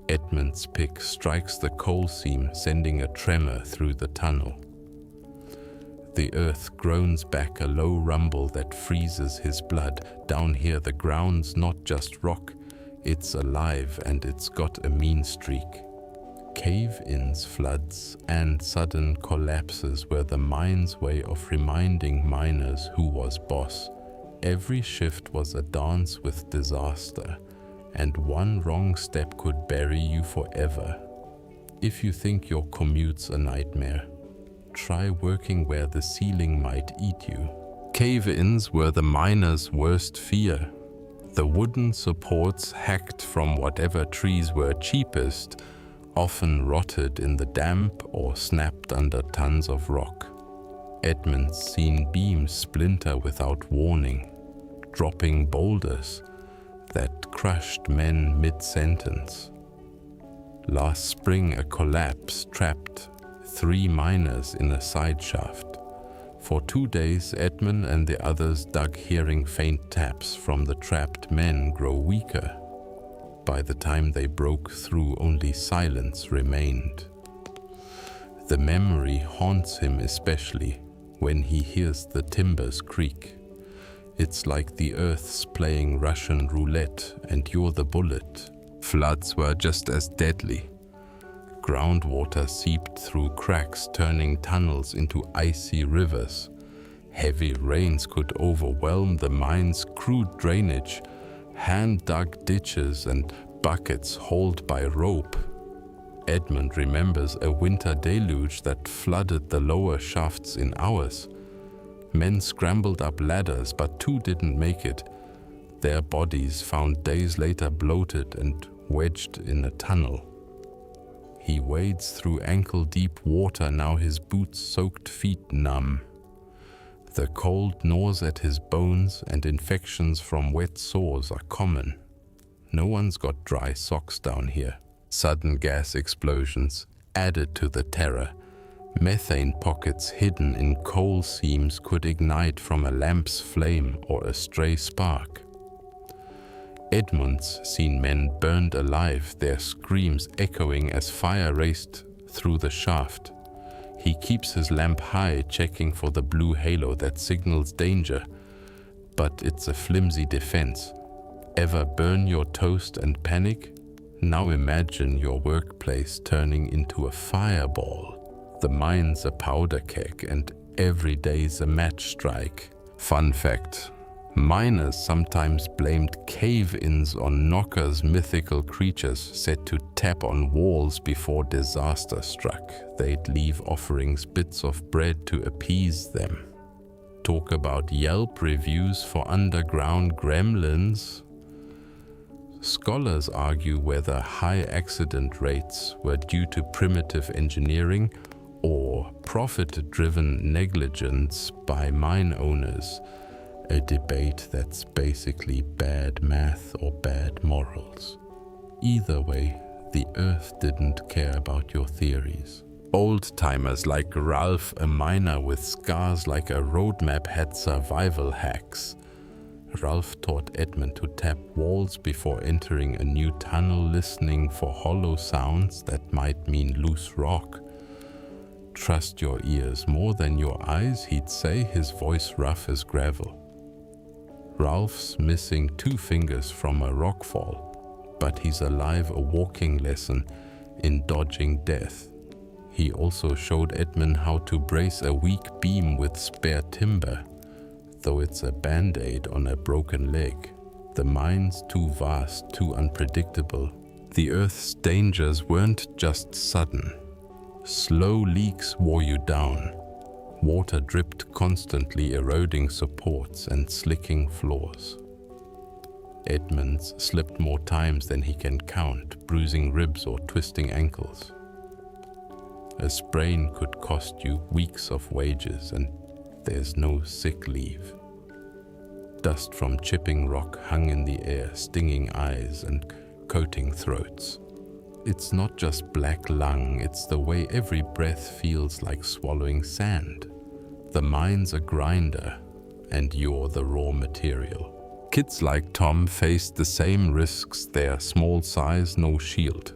Edmund's pick strikes the coal seam, sending a tremor through the tunnel. The earth groans back, a low rumble that freezes his blood. Down here the ground's not just rock, it's alive, and it's got a mean streak. Cave-ins, floods, and sudden collapses were the mine's way of reminding miners who was boss. Every shift was a dance with disaster, and one wrong step could bury you forever. If you think your commute's a nightmare, try working where the ceiling might eat you. Cave-ins were the miners' worst fear. The wooden supports, hacked from whatever trees were cheapest, often rotted in the damp or snapped under tons of rock. Edmund's seen beams splinter without warning, dropping boulders that crushed men mid-sentence. Last spring, a collapse trapped 3 miners in a side shaft. For 2 days, Edmund and the others dug, hearing faint taps from the trapped men grow weaker. By the time they broke through, only silence remained. The memory haunts him, especially when he hears the timbers creak. It's like the earth's playing Russian roulette and you're the bullet. Floods were just as deadly. Groundwater seeped through cracks, turning tunnels into icy rivers. Heavy rains could overwhelm the mine's crude drainage, hand-dug ditches and buckets hauled by rope. Edmund remembers a winter deluge that flooded the lower shafts in hours. Men scrambled up ladders, but 2 didn't make it. Their bodies found days later bloated and wedged in a tunnel. He wades through ankle-deep water, now his boots-soaked feet numb. The cold gnaws at his bones, and infections from wet sores are common. No one's got dry socks down here. Sudden gas explosions added to the terror. Methane pockets hidden in coal seams could ignite from a lamp's flame or a stray spark. Edmund's seen men burned alive, their screams echoing as fire raced through the shaft. He keeps his lamp high, checking for the blue halo that signals danger. But it's a flimsy defense. Ever burn your toast and panic? Now imagine your workplace turning into a fireball. The mine's a powder keg and every day's a match strike. Fun fact, Miners sometimes blamed cave-ins on knockers, mythical creatures said to tap on walls before disaster struck. They'd leave offerings, bits of bread to appease them. Talk about Yelp reviews for underground gremlins. Scholars argue whether high accident rates were due to primitive engineering or profit-driven negligence by mine owners. A debate that's basically bad math or bad morals. Either way, the earth didn't care about your theories. Old-timers like Ralph, a miner with scars like a roadmap, had survival hacks. Ralph taught Edmund to tap walls before entering a new tunnel, listening for hollow sounds that might mean loose rock. Trust your ears more than your eyes, he'd say, his voice rough as gravel. Ralph's missing 2 fingers from a rockfall, but he's alive, a walking lesson in dodging death. He also showed Edmund how to brace a weak beam with spare timber, though it's a band-aid on a broken leg. The mine's too vast, too unpredictable. The Earth's dangers weren't just sudden. Slow leaks wore you down. Water dripped constantly, eroding supports and slicking floors. Edmund's slipped more times than he can count, bruising ribs or twisting ankles. A sprain could cost you weeks of wages, and there's no sick leave. Dust from chipping rock hung in the air, stinging eyes and coating throats. It's not just black lung, it's the way every breath feels like swallowing sand. The mine's a grinder, and you're the raw material. Kids like Tom faced the same risks, their small size, no shield.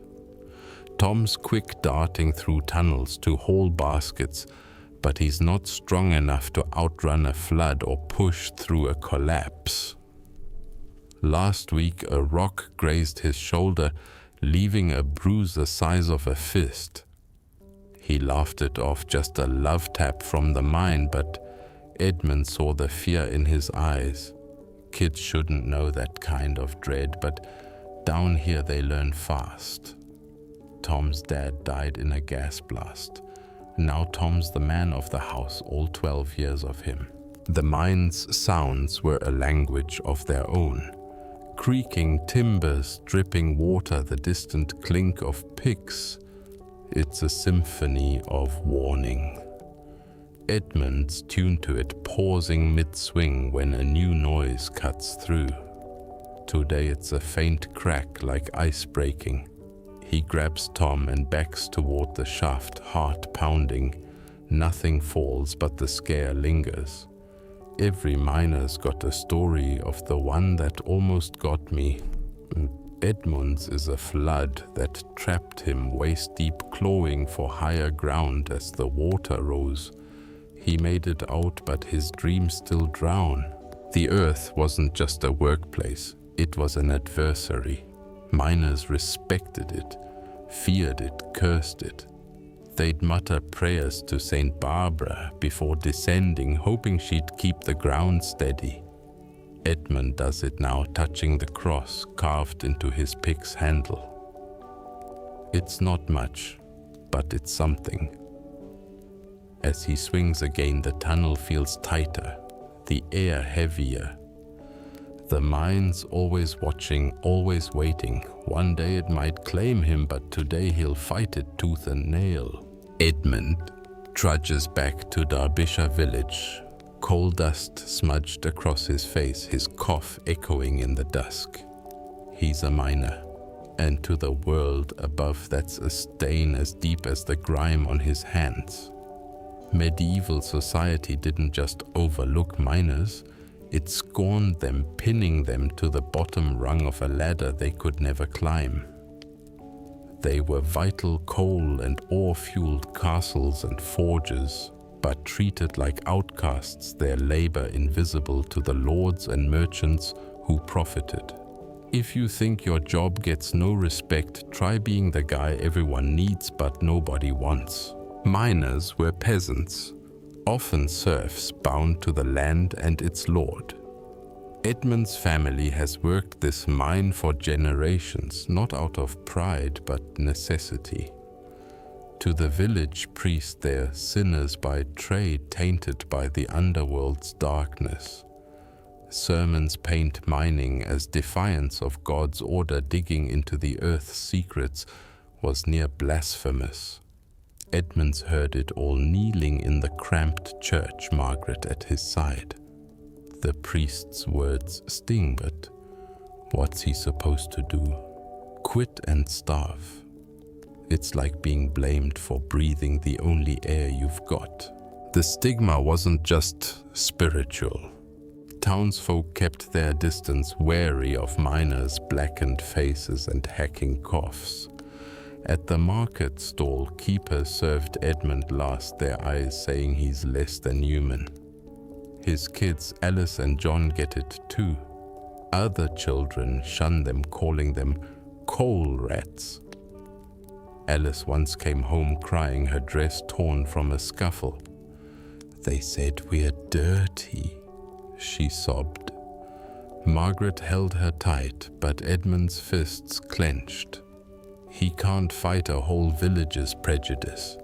Tom's quick darting through tunnels to haul baskets, but he's not strong enough to outrun a flood or push through a collapse. Last week, a rock grazed his shoulder, leaving a bruise the size of a fist. He laughed it off, just a love tap from the mine, but Edmund saw the fear in his eyes. Kids shouldn't know that kind of dread, but down here they learn fast. Tom's dad died in a gas blast. Now Tom's the man of the house, all 12 years of him. The mine's sounds were a language of their own. Creaking timbers, dripping water, the distant clink of picks. It's a symphony of warning. Edmund's tuned to it, pausing mid-swing when a new noise cuts through. Today it's a faint crack like ice breaking. He grabs Tom and backs toward the shaft, heart pounding. Nothing falls, but the scare lingers. Every miner's got a story of the one that almost got me. Edmund's is a flood that trapped him waist-deep, clawing for higher ground as the water rose. He made it out, but his dreams still drown. The earth wasn't just a workplace, it was an adversary. Miners respected it, feared it, cursed it. They'd mutter prayers to Saint Barbara before descending, hoping she'd keep the ground steady. Edmund does it now, touching the cross carved into his pick's handle. It's not much, but it's something. As he swings again, the tunnel feels tighter, the air heavier. The mine's always watching, always waiting. One day it might claim him, but today he'll fight it tooth and nail. Edmund trudges back to Derbyshire village. Coal dust smudged across his face, his cough echoing in the dusk. He's a miner, and to the world above that's a stain as deep as the grime on his hands. Medieval society didn't just overlook miners, it scorned them, pinning them to the bottom rung of a ladder they could never climb. They were vital coal and ore-fueled castles and forges, but treated like outcasts, their labor invisible to the lords and merchants who profited. If you think your job gets no respect, try being the guy everyone needs but nobody wants. Miners were peasants, often serfs bound to the land and its lord. Edmund's family has worked this mine for generations, not out of pride but necessity. To the village priest they're sinners by trade, tainted by the underworld's darkness. Sermons paint mining as defiance of God's order. Digging into the earth's secrets was near blasphemous. Edmund's heard it all, kneeling in the cramped church, Margaret at his side. The priest's words sting, but what's he supposed to do? Quit and starve? It's like being blamed for breathing the only air you've got. The stigma wasn't just spiritual. Townsfolk kept their distance, wary of miners' blackened faces and hacking coughs. At the market stall, keepers served Edmund last, their eyes saying he's less than human. His kids, Alice and John, get it too. Other children shun them, calling them coal rats. Alice once came home crying, her dress torn from a scuffle. "They said we're dirty," she sobbed. Margaret held her tight, but Edmund's fists clenched. He can't fight a whole village's prejudice.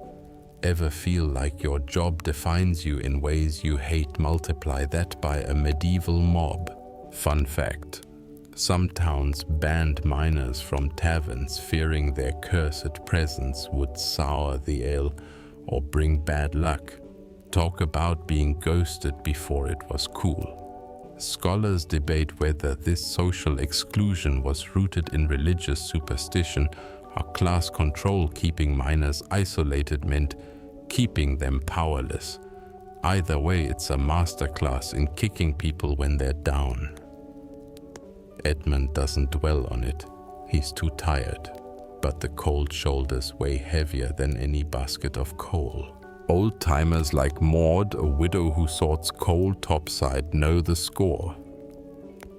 Ever feel like your job defines you in ways you hate? Multiply that by a medieval mob. Fun fact: some towns banned miners from taverns, fearing their cursed presence would sour the ale or bring bad luck. Talk about being ghosted before it was cool. Scholars debate whether this social exclusion was rooted in religious superstition or class control. Keeping miners isolated meant keeping them powerless. Either way, it's a masterclass in kicking people when they're down. Edmund doesn't dwell on it. He's too tired, but the cold shoulders weigh heavier than any basket of coal. Old-timers like Maud, a widow who sorts coal topside, know the score.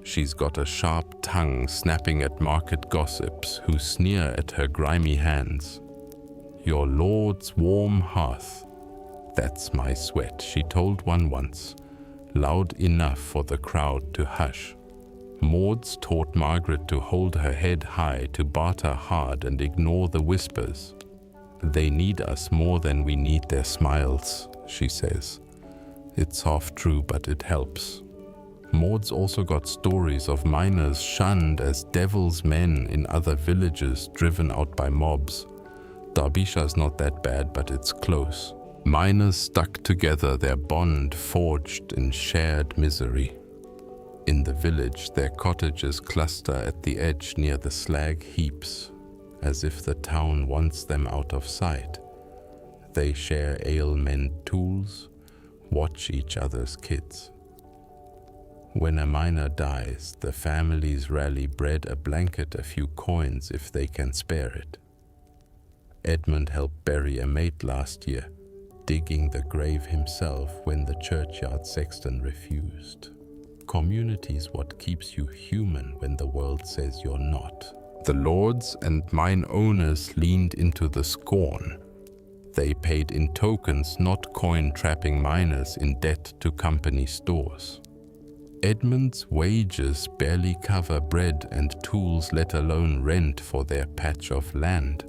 She's got a sharp tongue, snapping at market gossips who sneer at her grimy hands. "Your lord's warm hearth, that's my sweat," she told one once, loud enough for the crowd to hush. Maud's taught Margaret to hold her head high, to barter hard and ignore the whispers. "They need us more than we need their smiles," she says. It's half true, but it helps. Maud's also got stories of miners shunned as devil's men in other villages, driven out by mobs. Derbyshire not that bad, but it's close. Miners stuck together, their bond forged in shared misery. In the village, their cottages cluster at the edge near the slag heaps, as if the town wants them out of sight. They share ale-mend tools, watch each other's kids. When a miner dies, the families rally, bread, a blanket, a few coins if they can spare it. Edmund helped bury a mate last year, digging the grave himself when the churchyard sexton refused. Community's what keeps you human when the world says you're not. The lords and mine owners leaned into the scorn. They paid in tokens, not coin, trapping miners in debt to company stores. Edmund's wages barely cover bread and tools, let alone rent for their patch of land.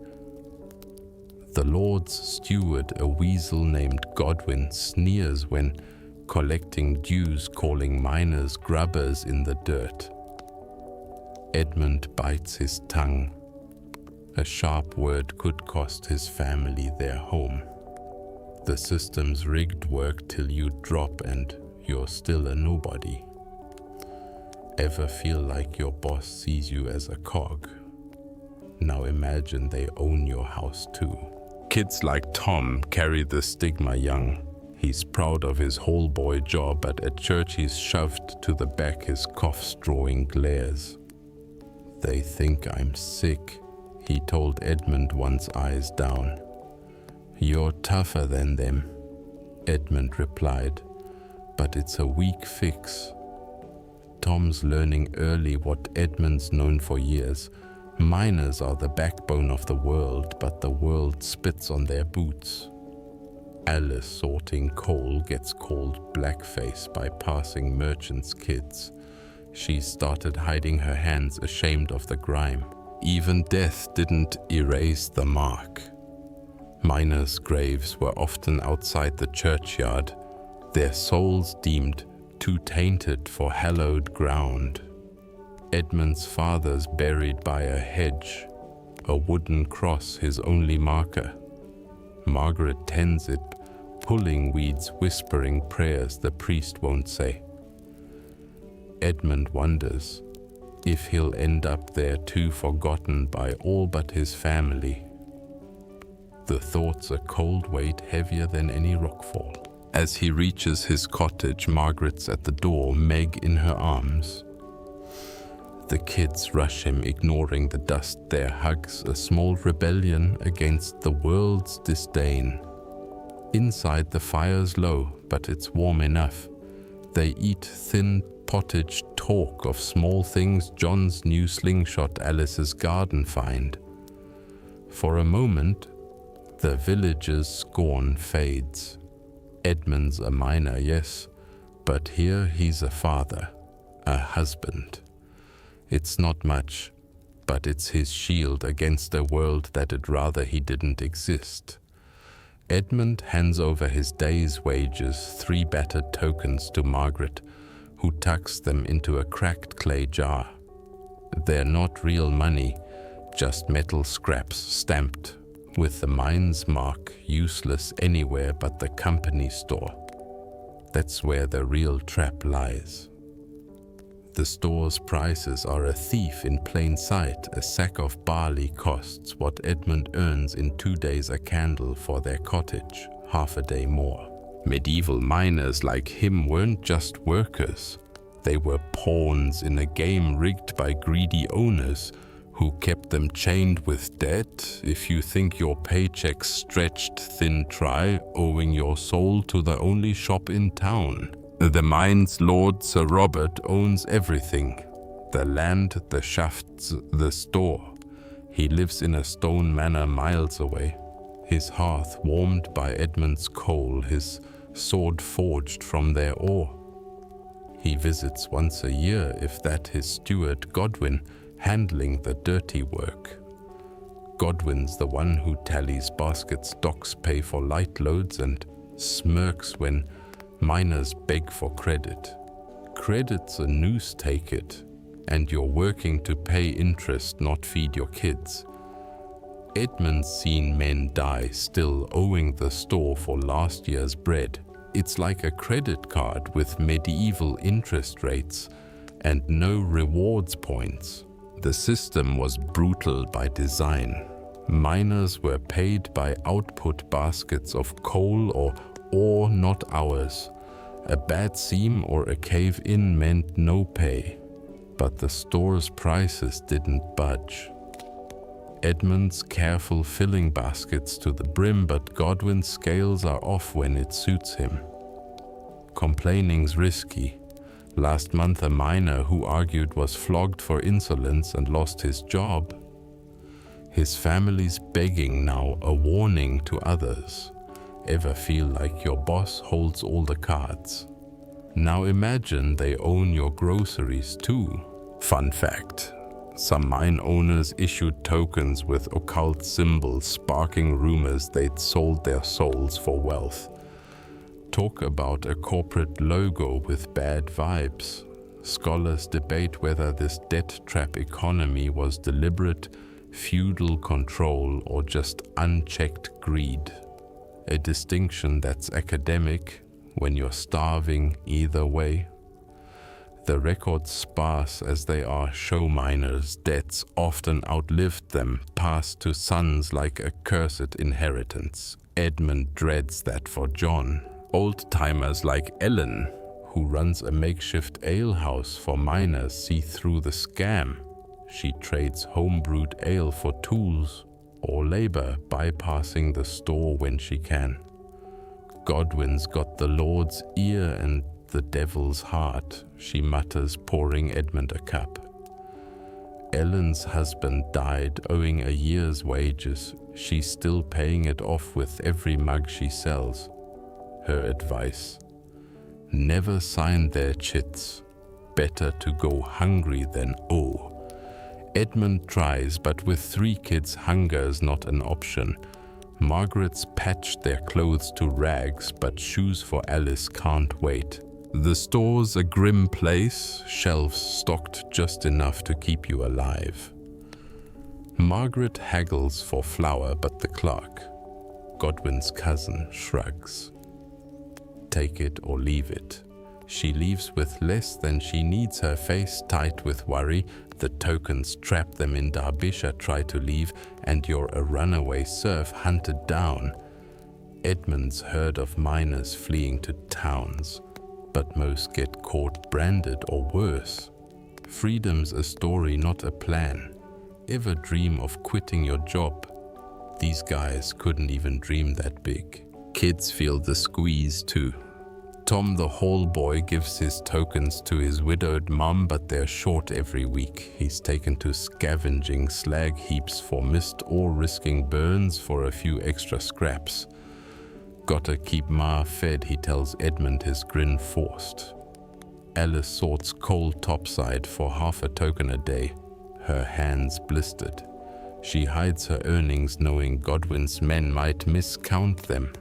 The Lord's steward, a weasel named Godwin, sneers when collecting dues, calling miners grubbers in the dirt. Edmund bites his tongue. A sharp word could cost his family their home. The system's rigged work till you drop and you're still a nobody. Ever feel like your boss sees you as a cog? Now imagine they own your house too. Kids like Tom carry the stigma young. He's proud of his whole boy job, but at church he's shoved to the back, his cough-drawing glares. "They think I'm sick," he told Edmund once, eyes down. "You're tougher than them," Edmund replied, "but it's a weak fix." Tom's learning early what Edmund's known for years. Miners are the backbone of the world, but the world spits on their boots. Alice, sorting coal, gets called blackface by passing merchants' kids. She started hiding her hands, ashamed of the grime. Even death didn't erase the mark. Miners' graves were often outside the churchyard, their souls deemed too tainted for hallowed ground. Edmund's father's buried by a hedge, a wooden cross his only marker. Margaret tends it, pulling weeds, whispering prayers the priest won't say. Edmund wonders if he'll end up there too, forgotten by all but his family. The thought's a cold weight heavier than any rockfall. As he reaches his cottage, Margaret's at the door, Meg in her arms. The kids rush him, ignoring the dust, their hugs a small rebellion against the world's disdain. Inside the fire's low, but it's warm enough. They eat thin pottage talk of small things, John's new slingshot, Alice's garden find. For a moment, the villagers' scorn fades. Edmund's a miner, yes, but here he's a father, a husband. It's not much, but it's his shield against a world that'd rather he didn't exist. Edmund hands over his day's wages, 3 battered tokens, to Margaret, who tucks them into a cracked clay jar. They're not real money, just metal scraps stamped with the mine's mark, useless anywhere but the company store. That's where the real trap lies. The store's prices are a thief in plain sight. A sack of barley costs what Edmund earns in 2 days a candle for their cottage, half a day more. Medieval miners like him weren't just workers. They were pawns in a game rigged by greedy owners who kept them chained with debt. If you think your paycheck's stretched thin, try owing your soul to the only shop in town. The mine's lord, Sir Robert, owns everything. The land, the shafts, the store. He lives in a stone manor miles away. His hearth warmed by Edmund's coal, his sword forged from their ore. He visits once a year, if that, his steward Godwin, handling the dirty work. Godwin's the one who tallies baskets, docks pay for light loads, and smirks when miners beg for credit. Credit's a noose, take it, and you're working to pay interest, not feed your kids. Edmund's seen men die still owing the store for last year's bread. It's like a credit card with medieval interest rates and no rewards points. The system was brutal by design. Miners were paid by output baskets of coal or ore, not hours. A bad seam or a cave-in meant no pay, but the store's prices didn't budge. Edmund's careful filling baskets to the brim, but Godwin's scales are off when it suits him. Complaining's risky. Last month a miner who argued was flogged for insolence and lost his job. His family's begging now, a warning to others. Ever feel like your boss holds all the cards? Now imagine they own your groceries too. Fun fact, some mine owners issued tokens with occult symbols, sparking rumors they'd sold their souls for wealth. Talk about a corporate logo with bad vibes. Scholars debate whether this debt trap economy was deliberate, feudal control, or just unchecked greed. A distinction that's academic when you're starving either way. The records, sparse as they are, show miners' debts often outlived them, passed to sons like a cursed inheritance. Edmund dreads that for John. Old-timers like Ellen, who runs a makeshift alehouse for miners, see through the scam. She trades homebrewed ale for tools or labor, bypassing the store when she can. Godwin's got the Lord's ear and the devil's heart, she mutters, pouring Edmund a cup. Ellen's husband died owing a year's wages. She's still paying it off with every mug she sells. Her advice: never sign their chits. better to go hungry than owe. Edmund tries, but with 3 kids, hunger's not an option. Margaret's patched their clothes to rags, but shoes for Alice can't wait. The store's a grim place, shelves stocked just enough to keep you alive. Margaret haggles for flour, but the clerk, Godwin's cousin, shrugs. Take it or leave it. She leaves with less than she needs, her face tight with worry. The tokens trap them in Derbyshire, try to leave, and you're a runaway serf hunted down. Edmund's heard of miners fleeing to towns, but most get caught branded or worse. Freedom's a story, not a plan. Ever dream of quitting your job? These guys couldn't even dream that big. Kids feel the squeeze too. Tom the hall boy gives his tokens to his widowed mum, but they're short every week. He's taken to scavenging slag heaps for mist or risking burns for a few extra scraps. Gotta keep Ma fed, he tells Edmund, his grin forced. Alice sorts coal topside for half a token a day, her hands blistered. She hides her earnings, knowing Godwin's men might miscount them.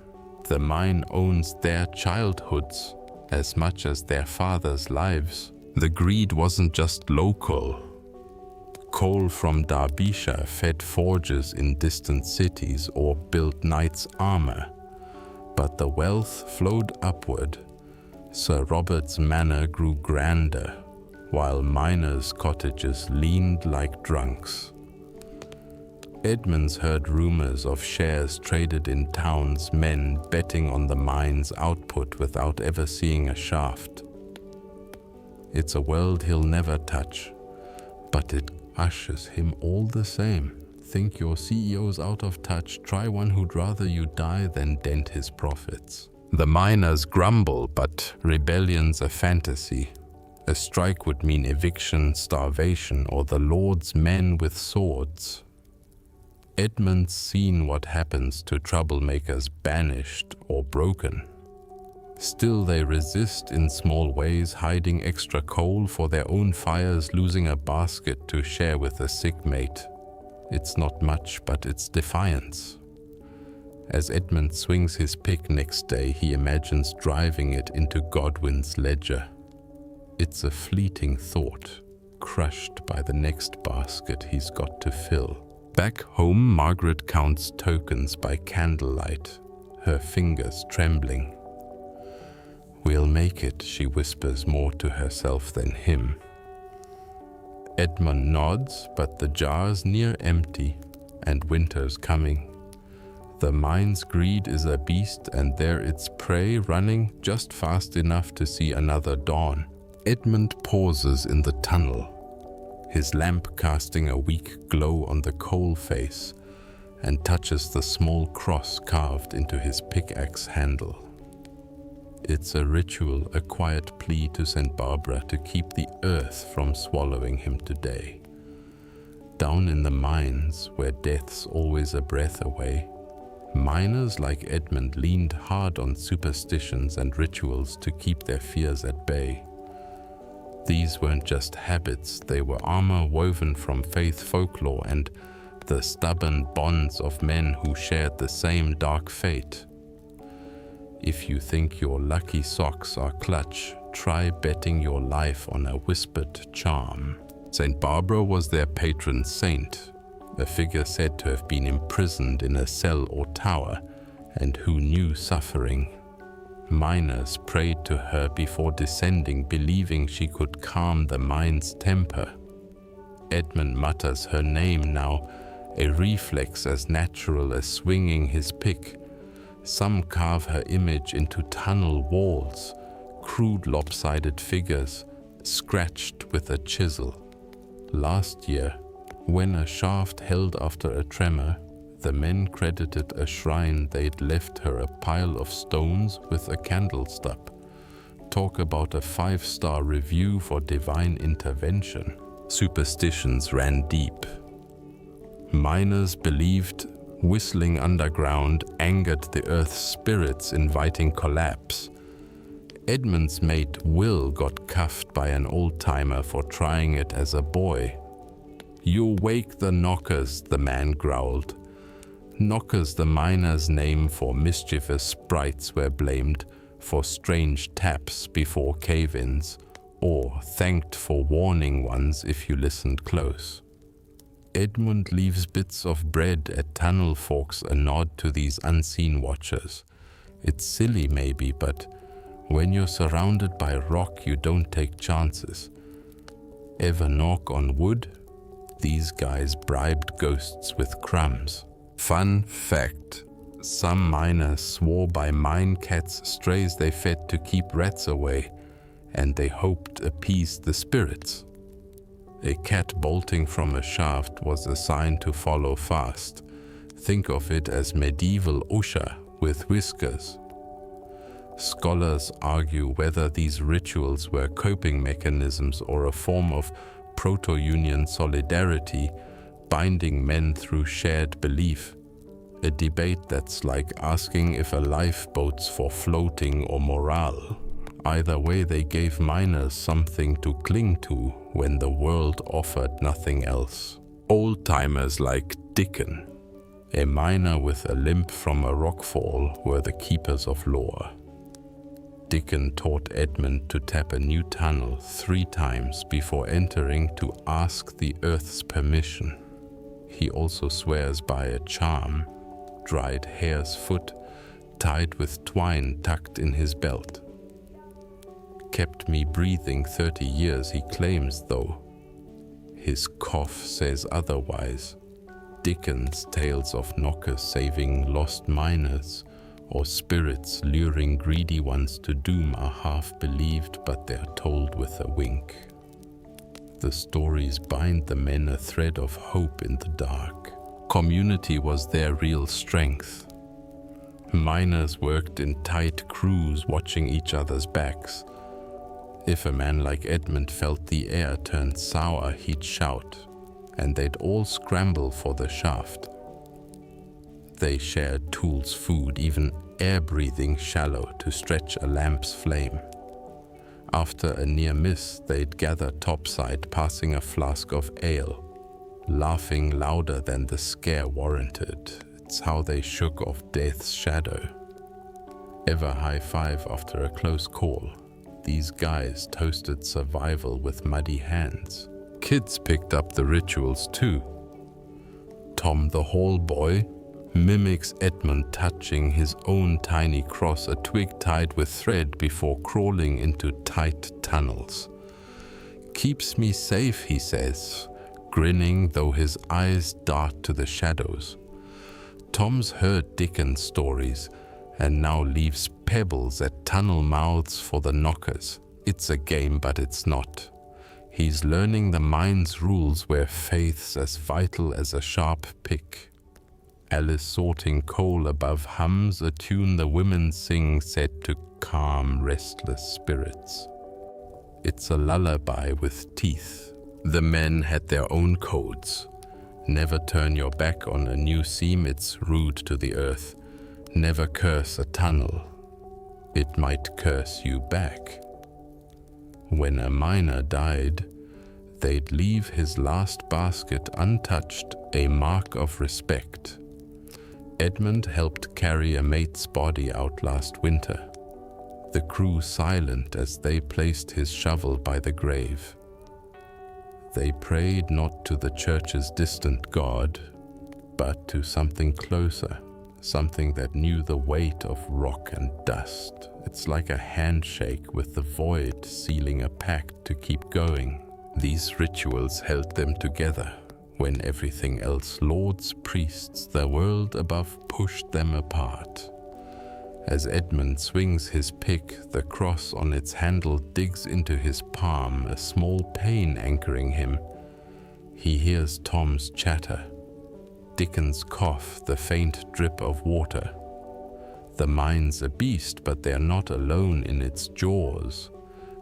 The mine owns their childhoods as much as their fathers' lives. The greed wasn't just local. Coal from Derbyshire fed forges in distant cities or built knights' armor. But the wealth flowed upward. Sir Robert's manor grew grander, while miners' cottages leaned like drunks. Edmund's heard rumors of shares traded in towns, men betting on the mine's output without ever seeing a shaft. It's a world he'll never touch, but it ushers him all the same. Think your CEO's out of touch? Try one who'd rather you die than dent his profits. The miners grumble, but rebellion's a fantasy. A strike would mean eviction, starvation, or the Lord's men with swords. Edmund's seen what happens to troublemakers banished or broken. Still they resist in small ways, hiding extra coal for their own fires, losing a basket to share with a sick mate. It's not much, but it's defiance. As Edmund swings his pick next day, he imagines driving it into Godwin's ledger. It's a fleeting thought, crushed by the next basket he's got to fill. Back home, Margaret counts tokens by candlelight, her fingers trembling. We'll make it, she whispers more to herself than him. Edmund nods, but the jar's near empty, and winter's coming. The mine's greed is a beast, and there its prey, running just fast enough to see another dawn. Edmund pauses in the tunnel, his lamp casting a weak glow on the coal face, and touches the small cross carved into his pickaxe handle. It's a ritual, a quiet plea to St. Barbara to keep the earth from swallowing him today. Down in the mines, where death's always a breath away, miners like Edmund leaned hard on superstitions and rituals to keep their fears at bay. These weren't just habits, they were armor woven from faith, folklore, and the stubborn bonds of men who shared the same dark fate. If you think your lucky socks are clutch, try betting your life on a whispered charm. St. Barbara was their patron saint, a figure said to have been imprisoned in a cell or tower, and who knew suffering. Miners prayed to her before descending, believing she could calm the mine's temper. Edmund mutters her name now, a reflex as natural as swinging his pick. Some carve her image into tunnel walls, crude lopsided figures, scratched with a chisel. Last year, when a shaft held after a tremor, the men credited a shrine they'd left her a pile of stones with a candle stub. Talk about a 5-star review for divine intervention. Superstitions ran deep. Miners believed whistling underground angered the earth's spirits, inviting collapse. Edmund's mate Will got cuffed by an old-timer for trying it as a boy. "You wake the knockers," the man growled. Knockers, the miner's name for mischievous sprites, were blamed for strange taps before cave-ins, or thanked for warning ones if you listened close. Edmund leaves bits of bread at tunnel forks, a nod to these unseen watchers. It's silly maybe, but when you're surrounded by rock, you don't take chances. Ever knock on wood? These guys bribed ghosts with crumbs. Fun fact, some miners swore by mine cats' strays they fed to keep rats away, and they hoped appeased the spirits. A cat bolting from a shaft was a sign to follow fast. Think of it as medieval Usha with whiskers. Scholars argue whether these rituals were coping mechanisms or a form of proto-union solidarity, binding men through shared belief. A debate that's like asking if a lifeboat's for floating or morale. Either way, they gave miners something to cling to when the world offered nothing else. Old-timers like Dickon, a miner with a limp from a rockfall, were the keepers of lore. Dickon taught Edmund to tap a new tunnel 3 times before entering to ask the Earth's permission. He also swears by a charm, dried hare's foot, tied with twine tucked in his belt. Kept me breathing 30 years, he claims, though. His cough says otherwise. Dickens' tales of knockers saving lost miners, or spirits luring greedy ones to doom, are half believed, but they're told with a wink. The stories bind the men a thread of hope in the dark. Community was their real strength. Miners worked in tight crews, watching each other's backs. If a man like Edmund felt the air turned sour, he'd shout, and they'd all scramble for the shaft. They shared tools, food, even air-breathing shallow to stretch a lamp's flame. After a near miss, they'd gather topside, passing a flask of ale, laughing louder than the scare warranted. It's how they shook off death's shadow. Ever high-five after a close call? These guys toasted survival with muddy hands. Kids picked up the rituals too. Tom the hall boy mimics Edmund touching his own tiny cross, a twig tied with thread before crawling into tight tunnels. "Keeps me safe," he says, grinning though his eyes dart to the shadows. Tom's heard Dickens' stories and now leaves pebbles at tunnel mouths for the knockers. It's a game, but it's not. He's learning the mine's rules, where faith's as vital as a sharp pick. Alice sorting coal above hums a tune the women sing, set to calm restless spirits. It's a lullaby with teeth. The men had their own codes. Never turn your back on a new seam, it's rude to the earth. Never curse a tunnel. It might curse you back. When a miner died, they'd leave his last basket untouched, a mark of respect. Edmund helped carry a mate's body out last winter, the crew silent as they placed his shovel by the grave. They prayed not to the church's distant God, but to something closer, something that knew the weight of rock and dust. It's like a handshake with the void sealing a pact to keep going. These rituals held them together. When everything else, lords, priests, the world above, pushed them apart. As Edmund swings his pick, the cross on its handle digs into his palm, a small pain anchoring him. He hears Tom's chatter, Dickens' cough, the faint drip of water. The mine's a beast, but they're not alone in its jaws.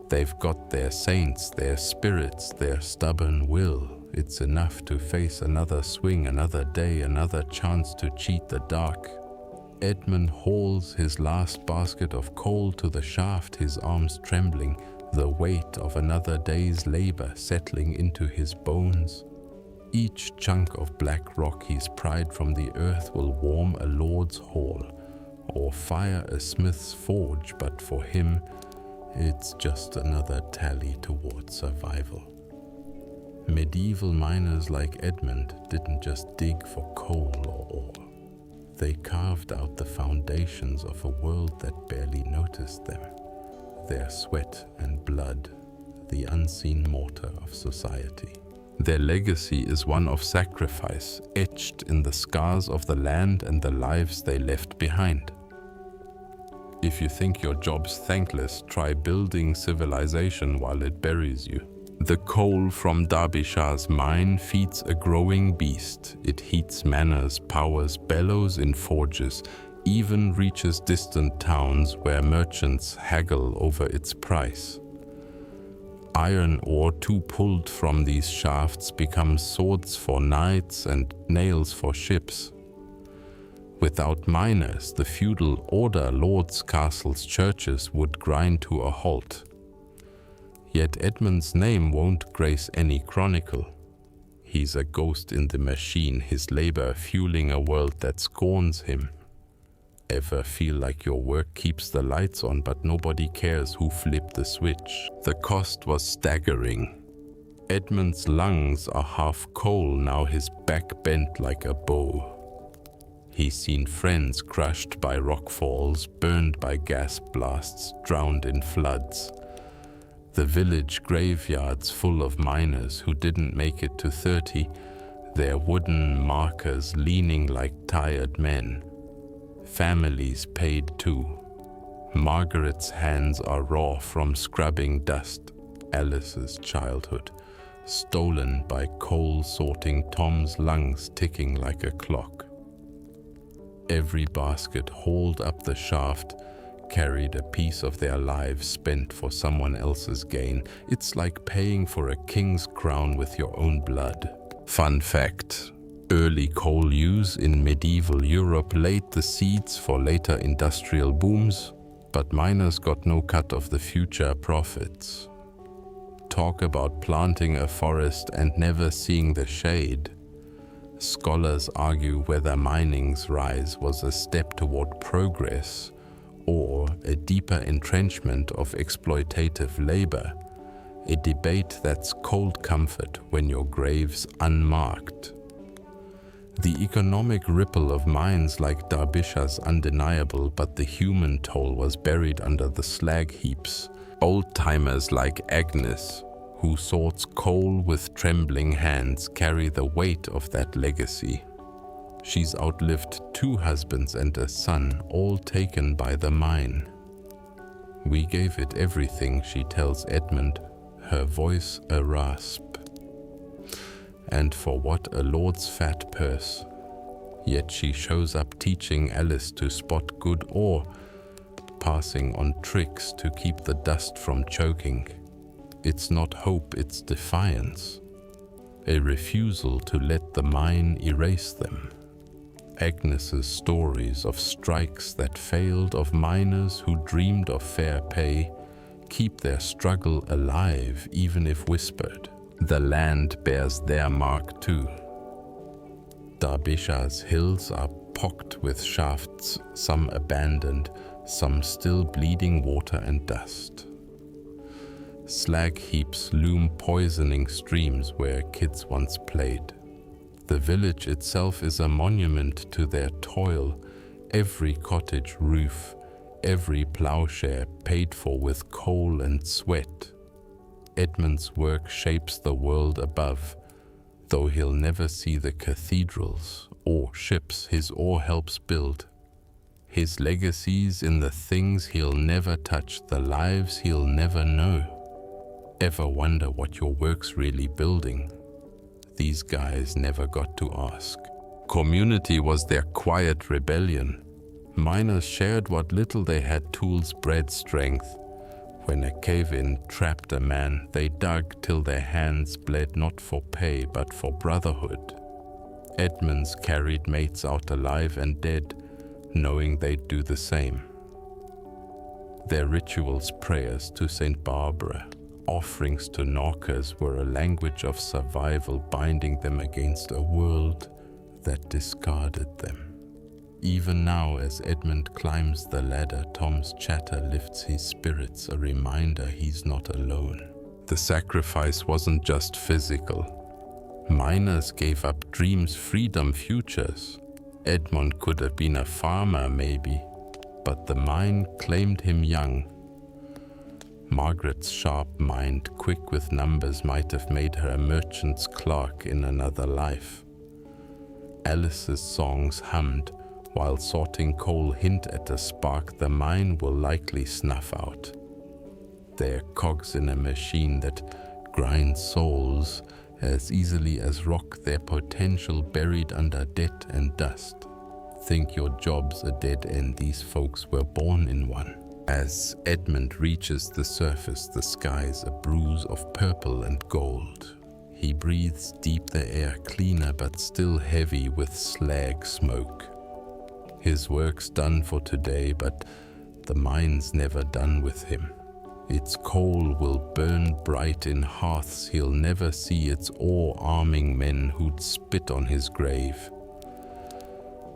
They've got their saints, their spirits, their stubborn will. It's enough to face another swing, another day, another chance to cheat the dark. Edmund hauls his last basket of coal to the shaft, his arms trembling, the weight of another day's labor settling into his bones. Each chunk of black rock he's pried from the earth will warm a lord's hall or fire a smith's forge, but for him, it's just another tally towards survival. Medieval miners like Edmund didn't just dig for coal or ore. They carved out the foundations of a world that barely noticed them. Their sweat and blood, the unseen mortar of society. Their legacy is one of sacrifice, etched in the scars of the land and the lives they left behind. If you think your job's thankless, try building civilization while it buries you. The coal from Derbyshires mine feeds a growing beast. It heats manors, powers bellows in forges, even reaches distant towns where merchants haggle over its price. Iron ore too pulled from these shafts becomes swords for knights and nails for ships. Without miners, the feudal order, lords, castles, churches would grind to a halt. Yet Edmund's name won't grace any chronicle. He's a ghost in the machine, his labor fueling a world that scorns him. Ever feel like your work keeps the lights on but nobody cares who flipped the switch? The cost was staggering. Edmund's lungs are half coal, now his back bent like a bow. He's seen friends crushed by rock falls, burned by gas blasts, drowned in floods. The village graveyards full of miners who didn't make it to 30, their wooden markers leaning like tired men. Families paid too. Margaret's hands are raw from scrubbing dust. Alice's childhood, stolen by coal sorting, Tom's lungs ticking like a clock. Every basket hauled up the shaft carried a piece of their lives spent for someone else's gain. It's like paying for a king's crown with your own blood. Fun fact: early coal use in medieval Europe laid the seeds for later industrial booms, but miners got no cut of the future profits. Talk about planting a forest and never seeing the shade. Scholars argue whether mining's rise was a step toward progress or a deeper entrenchment of exploitative labor, a debate that's cold comfort when your grave's unmarked. The economic ripple of mines like Derbyshire's undeniable, but the human toll was buried under the slag heaps. Old-timers like Agnes, who sorts coal with trembling hands, carry the weight of that legacy. She's outlived 2 husbands and a son, all taken by the mine. We gave it everything, she tells Edmund, her voice a rasp. And for what, a lord's fat purse. Yet she shows up teaching Alice to spot good ore, passing on tricks to keep the dust from choking. It's not hope, it's defiance. A refusal to let the mine erase them. Agnes's stories of strikes that failed, of miners who dreamed of fair pay, keep their struggle alive even if whispered. The land bears their mark too. Derbyshire's hills are pocked with shafts, some abandoned, some still bleeding water and dust. Slag heaps loom poisoning streams where kids once played. The village itself is a monument to their toil, every cottage roof, every plowshare paid for with coal and sweat. Edmund's work shapes the world above, though he'll never see the cathedrals or ships his ore helps build. His legacy's in the things he'll never touch, the lives he'll never know. Ever wonder what your work's really building? These guys never got to ask. Community was their quiet rebellion. Miners shared what little they had, tools bred strength. When a cave-in trapped a man, they dug till their hands bled not for pay but for brotherhood. Edmunds carried mates out alive and dead, knowing they'd do the same. Their rituals, prayers to St. Barbara, offerings to knockers were a language of survival, binding them against a world that discarded them. Even now, as Edmund climbs the ladder, Tom's chatter lifts his spirits, a reminder he's not alone. The sacrifice wasn't just physical. Miners gave up dreams, freedom, futures. Edmund could have been a farmer, maybe, but the mine claimed him young. Margaret's sharp mind, quick with numbers, might have made her a merchant's clerk in another life. Alice's songs hummed while sorting coal hint at a spark the mine will likely snuff out. They're cogs in a machine that grinds souls as easily as rock, their potential buried under debt and dust. Think your job's a dead end, these folks were born in one. As Edmund reaches the surface, the sky's a bruise of purple and gold. He breathes deep, the air cleaner but still heavy with slag smoke. His work's done for today, but the mine's never done with him. Its coal will burn bright in hearths he'll never see, its awe-arming men who'd spit on his grave.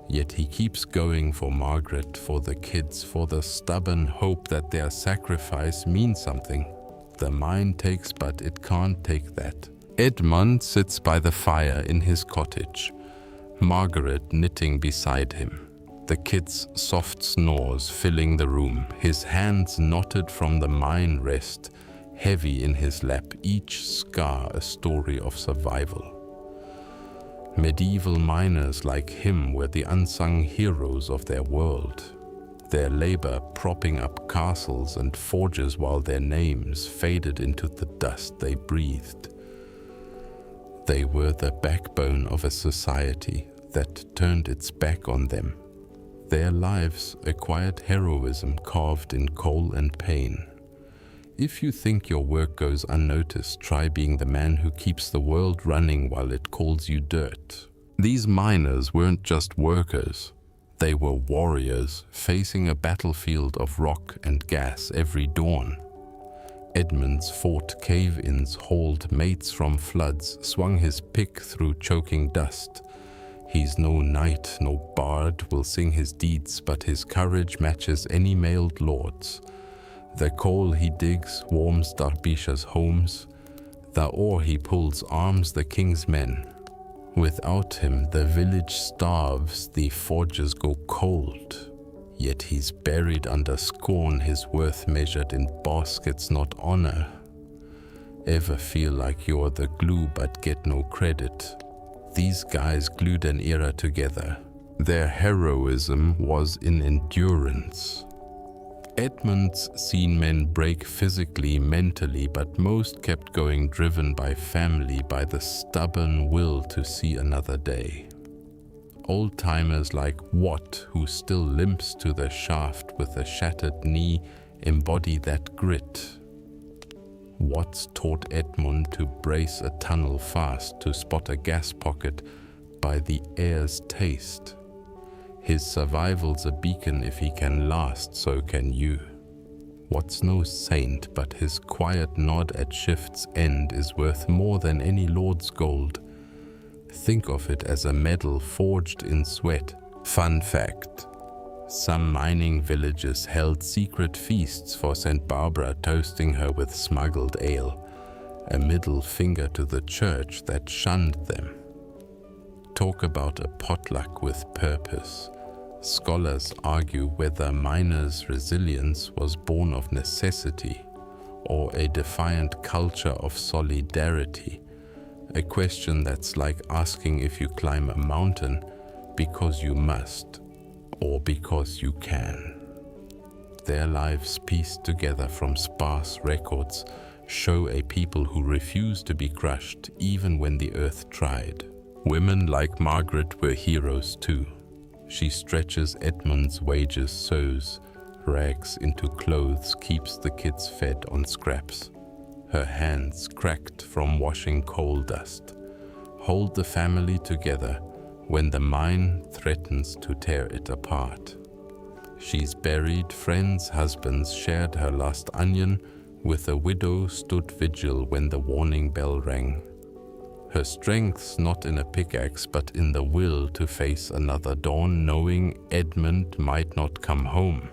Yet he keeps going for Margaret, for the kids, for the stubborn hope that their sacrifice means something. The mine takes, but it can't take that. Edmund sits by the fire in his cottage, Margaret knitting beside him. The kid's soft snores filling the room, his hands knotted from the mine rest, heavy in his lap, each scar a story of survival. Medieval miners like him were the unsung heroes of their world, their labor propping up castles and forges while their names faded into the dust they breathed. They were the backbone of a society that turned its back on them. Their lives a quiet heroism carved in coal and pain. If you think your work goes unnoticed, try being the man who keeps the world running while it calls you dirt. These miners weren't just workers. They were warriors facing a battlefield of rock and gas every dawn. Edmunds fought cave-ins, hauled mates from floods, swung his pick through choking dust. He's no knight, no bard will sing his deeds, but his courage matches any mailed lord's. The coal he digs warms Darbisha's homes. The ore he pulls arms the king's men. Without him, the village starves, the forges go cold. Yet he's buried under scorn, his worth measured in baskets, not honor. Ever feel like you're the glue but get no credit? These guys glued an era together. Their heroism was in endurance. Edmund's seen men break physically, mentally, but most kept going, driven by family, by the stubborn will to see another day. Old-timers like Watt, who still limps to the shaft with a shattered knee, embody that grit. Watts taught Edmund to brace a tunnel fast, to spot a gas pocket by the air's taste. His survival's a beacon. If he can last, so can you. Watt's no saint, but his quiet nod at shift's end is worth more than any lord's gold. Think of it as a medal forged in sweat. Fun fact: some mining villages held secret feasts for St. Barbara, toasting her with smuggled ale, a middle finger to the church that shunned them. Talk about a potluck with purpose. Scholars argue whether miners' resilience was born of necessity or a defiant culture of solidarity, a question that's like asking if you climb a mountain because you must or because you can. Their lives pieced together from sparse records show a people who refused to be crushed even when the earth tried. Women like Margaret were heroes too. She stretches Edmund's wages, sews rags into clothes, keeps the kids fed on scraps. Her hands, cracked from washing coal dust, hold the family together when the mine threatens to tear it apart. She's buried, friends, husbands shared her last onion, with a widow stood vigil when the warning bell rang. Her strength's not in a pickaxe, but in the will to face another dawn, knowing Edmund might not come home.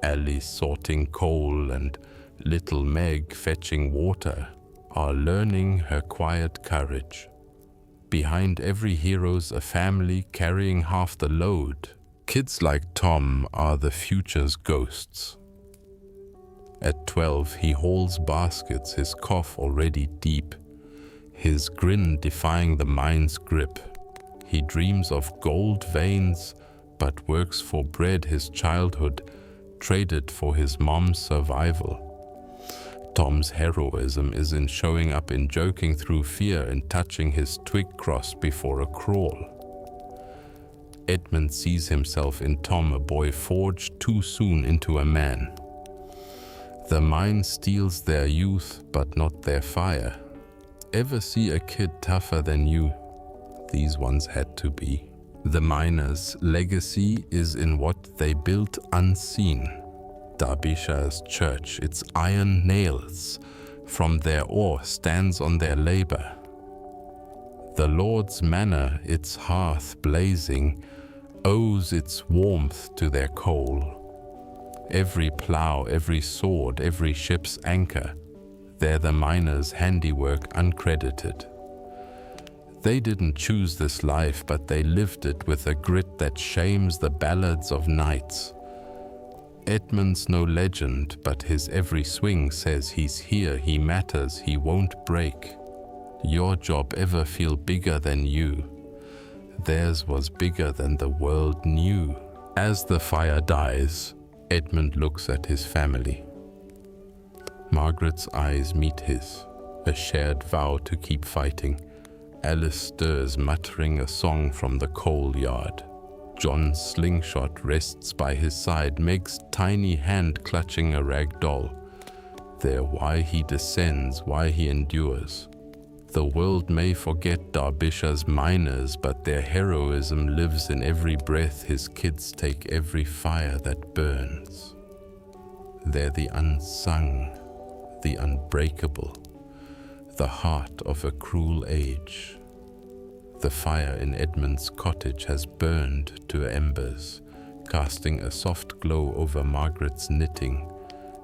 Alice sorting coal and little Meg fetching water are learning her quiet courage. Behind every hero's a family carrying half the load. Kids like Tom are the future's ghosts. At 12, he hauls baskets, his cough already deep, his grin defying the mind's grip. He dreams of gold veins, but works for bread his childhood traded for his mom's survival. Tom's heroism is in showing up, in joking through fear, and touching his twig cross before a crawl. Edmund sees himself in Tom, a boy forged too soon into a man. The mind steals their youth, but not their fire. Ever see a kid tougher than you? These ones had to be. The miners' legacy is in what they built unseen. Derbyshire's church, its iron nails, from their ore stands on their labor. The Lord's manor, its hearth blazing, owes its warmth to their coal. Every plough, every sword, every ship's anchor, they're the miners' handiwork uncredited. They didn't choose this life, but they lived it with a grit that shames the ballads of knights. Edmund's no legend, but his every swing says he's here, he matters, he won't break. Your job ever feel bigger than you? Theirs was bigger than the world knew. As the fire dies, Edmund looks at his family. Margaret's eyes meet his, a shared vow to keep fighting. Alice stirs, muttering a song from the coal yard. John's slingshot rests by his side, Meg's tiny hand clutching a rag doll. They're why he descends, why he endures. The world may forget Derbyshire's miners, but their heroism lives in every breath his kids take, every fire that burns. They're the unsung, the unbreakable, the heart of a cruel age. The fire in Edmund's cottage has burned to embers, casting a soft glow over Margaret's knitting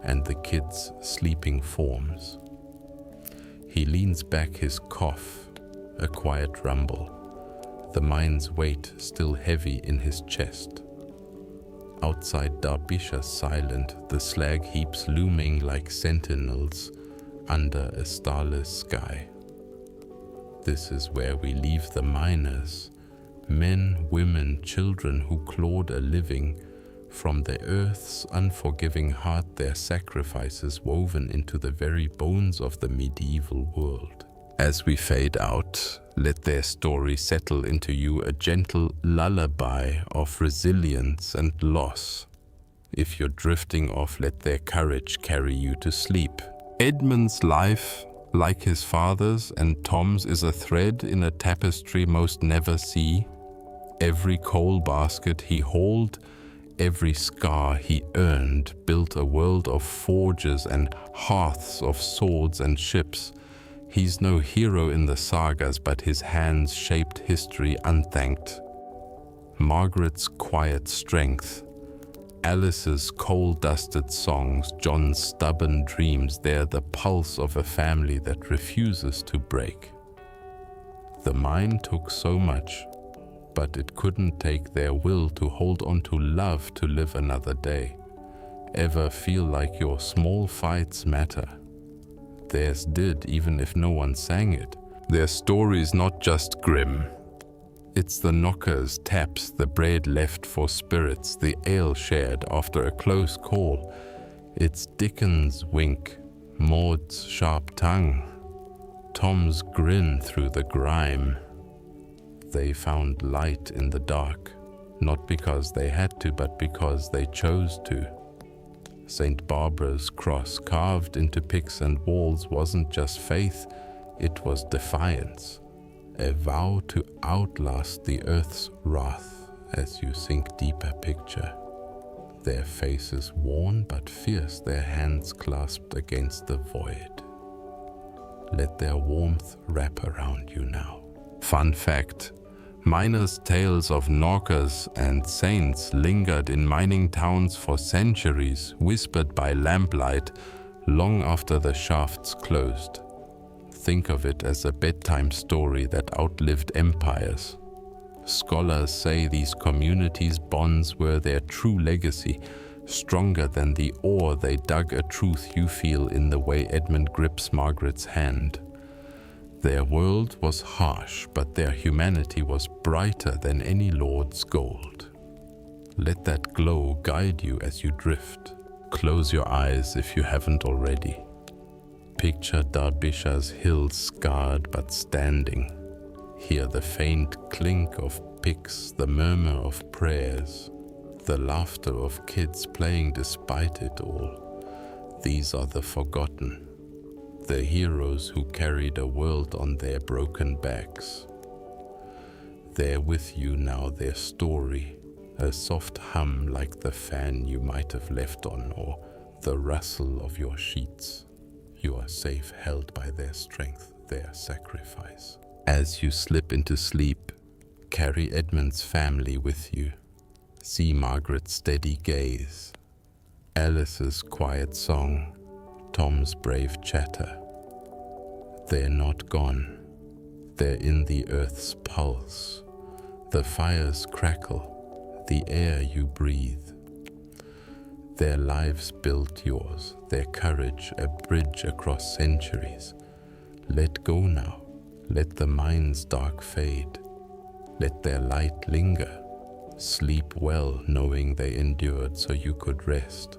and the kids' sleeping forms. He leans back, his cough a quiet rumble, the mind's weight still heavy in his chest. Outside Derbyshire silent, the slag heaps looming like sentinels under a starless sky. This is where we leave the miners, men, women, children who clawed a living from the earth's unforgiving heart, their sacrifices woven into the very bones of the medieval world. As we fade out, let their story settle into you, a gentle lullaby of resilience and loss. If you're drifting off, let their courage carry you to sleep. Edmund's life, like his father's and Tom's, is a thread in a tapestry most never see. Every coal basket he hauled, every scar he earned, built a world of forges and hearths, of swords and ships. He's no hero in the sagas, but his hands shaped history unthanked. Margaret's quiet strength, Alice's coal-dusted songs, John's stubborn dreams, they're the pulse of a family that refuses to break. The mine took so much, but it couldn't take their will to hold on to love to live another day. Ever feel like your small fights matter? Theirs did, even if no one sang it. Their story's not just grim. It's the knockers, taps, the bread left for spirits, the ale shared after a close call. It's Dickens' wink, Maud's sharp tongue, Tom's grin through the grime. They found light in the dark, not because they had to, but because they chose to. St. Barbara's cross carved into picks and walls wasn't just faith, it was defiance. A vow to outlast the earth's wrath as you sink deeper picture. their faces worn but fierce, their hands clasped against the void. Let their warmth wrap around you now. Fun fact: miners' tales of Norkers and saints lingered in mining towns for centuries, whispered by lamplight long after the shafts closed. Think of it as a bedtime story that outlived empires. Scholars say these communities' bonds were their true legacy, stronger than the ore they dug, a truth you feel in the way Edmund grips Margaret's hand. Their world was harsh, but their humanity was brighter than any lord's gold. Let that glow guide you as you drift. Close your eyes if you haven't already. Picture Darbisha's hills scarred but standing. Hear the faint clink of picks, the murmur of prayers, the laughter of kids playing despite it all. These are the forgotten, the heroes who carried a world on their broken backs. They're with you now, their story, a soft hum like the fan you might have left on, or the rustle of your sheets. You are safe, held by their strength, their sacrifice. As you slip into sleep, carry Edmund's family with you. See Margaret's steady gaze, Alice's quiet song, Tom's brave chatter. They're not gone. They're in the earth's pulse, the fire's crackle, the air you breathe. Their lives built yours, their courage a bridge across centuries. Let go now. Let the mind's dark fade. Let their light linger. Sleep well, knowing they endured so you could rest.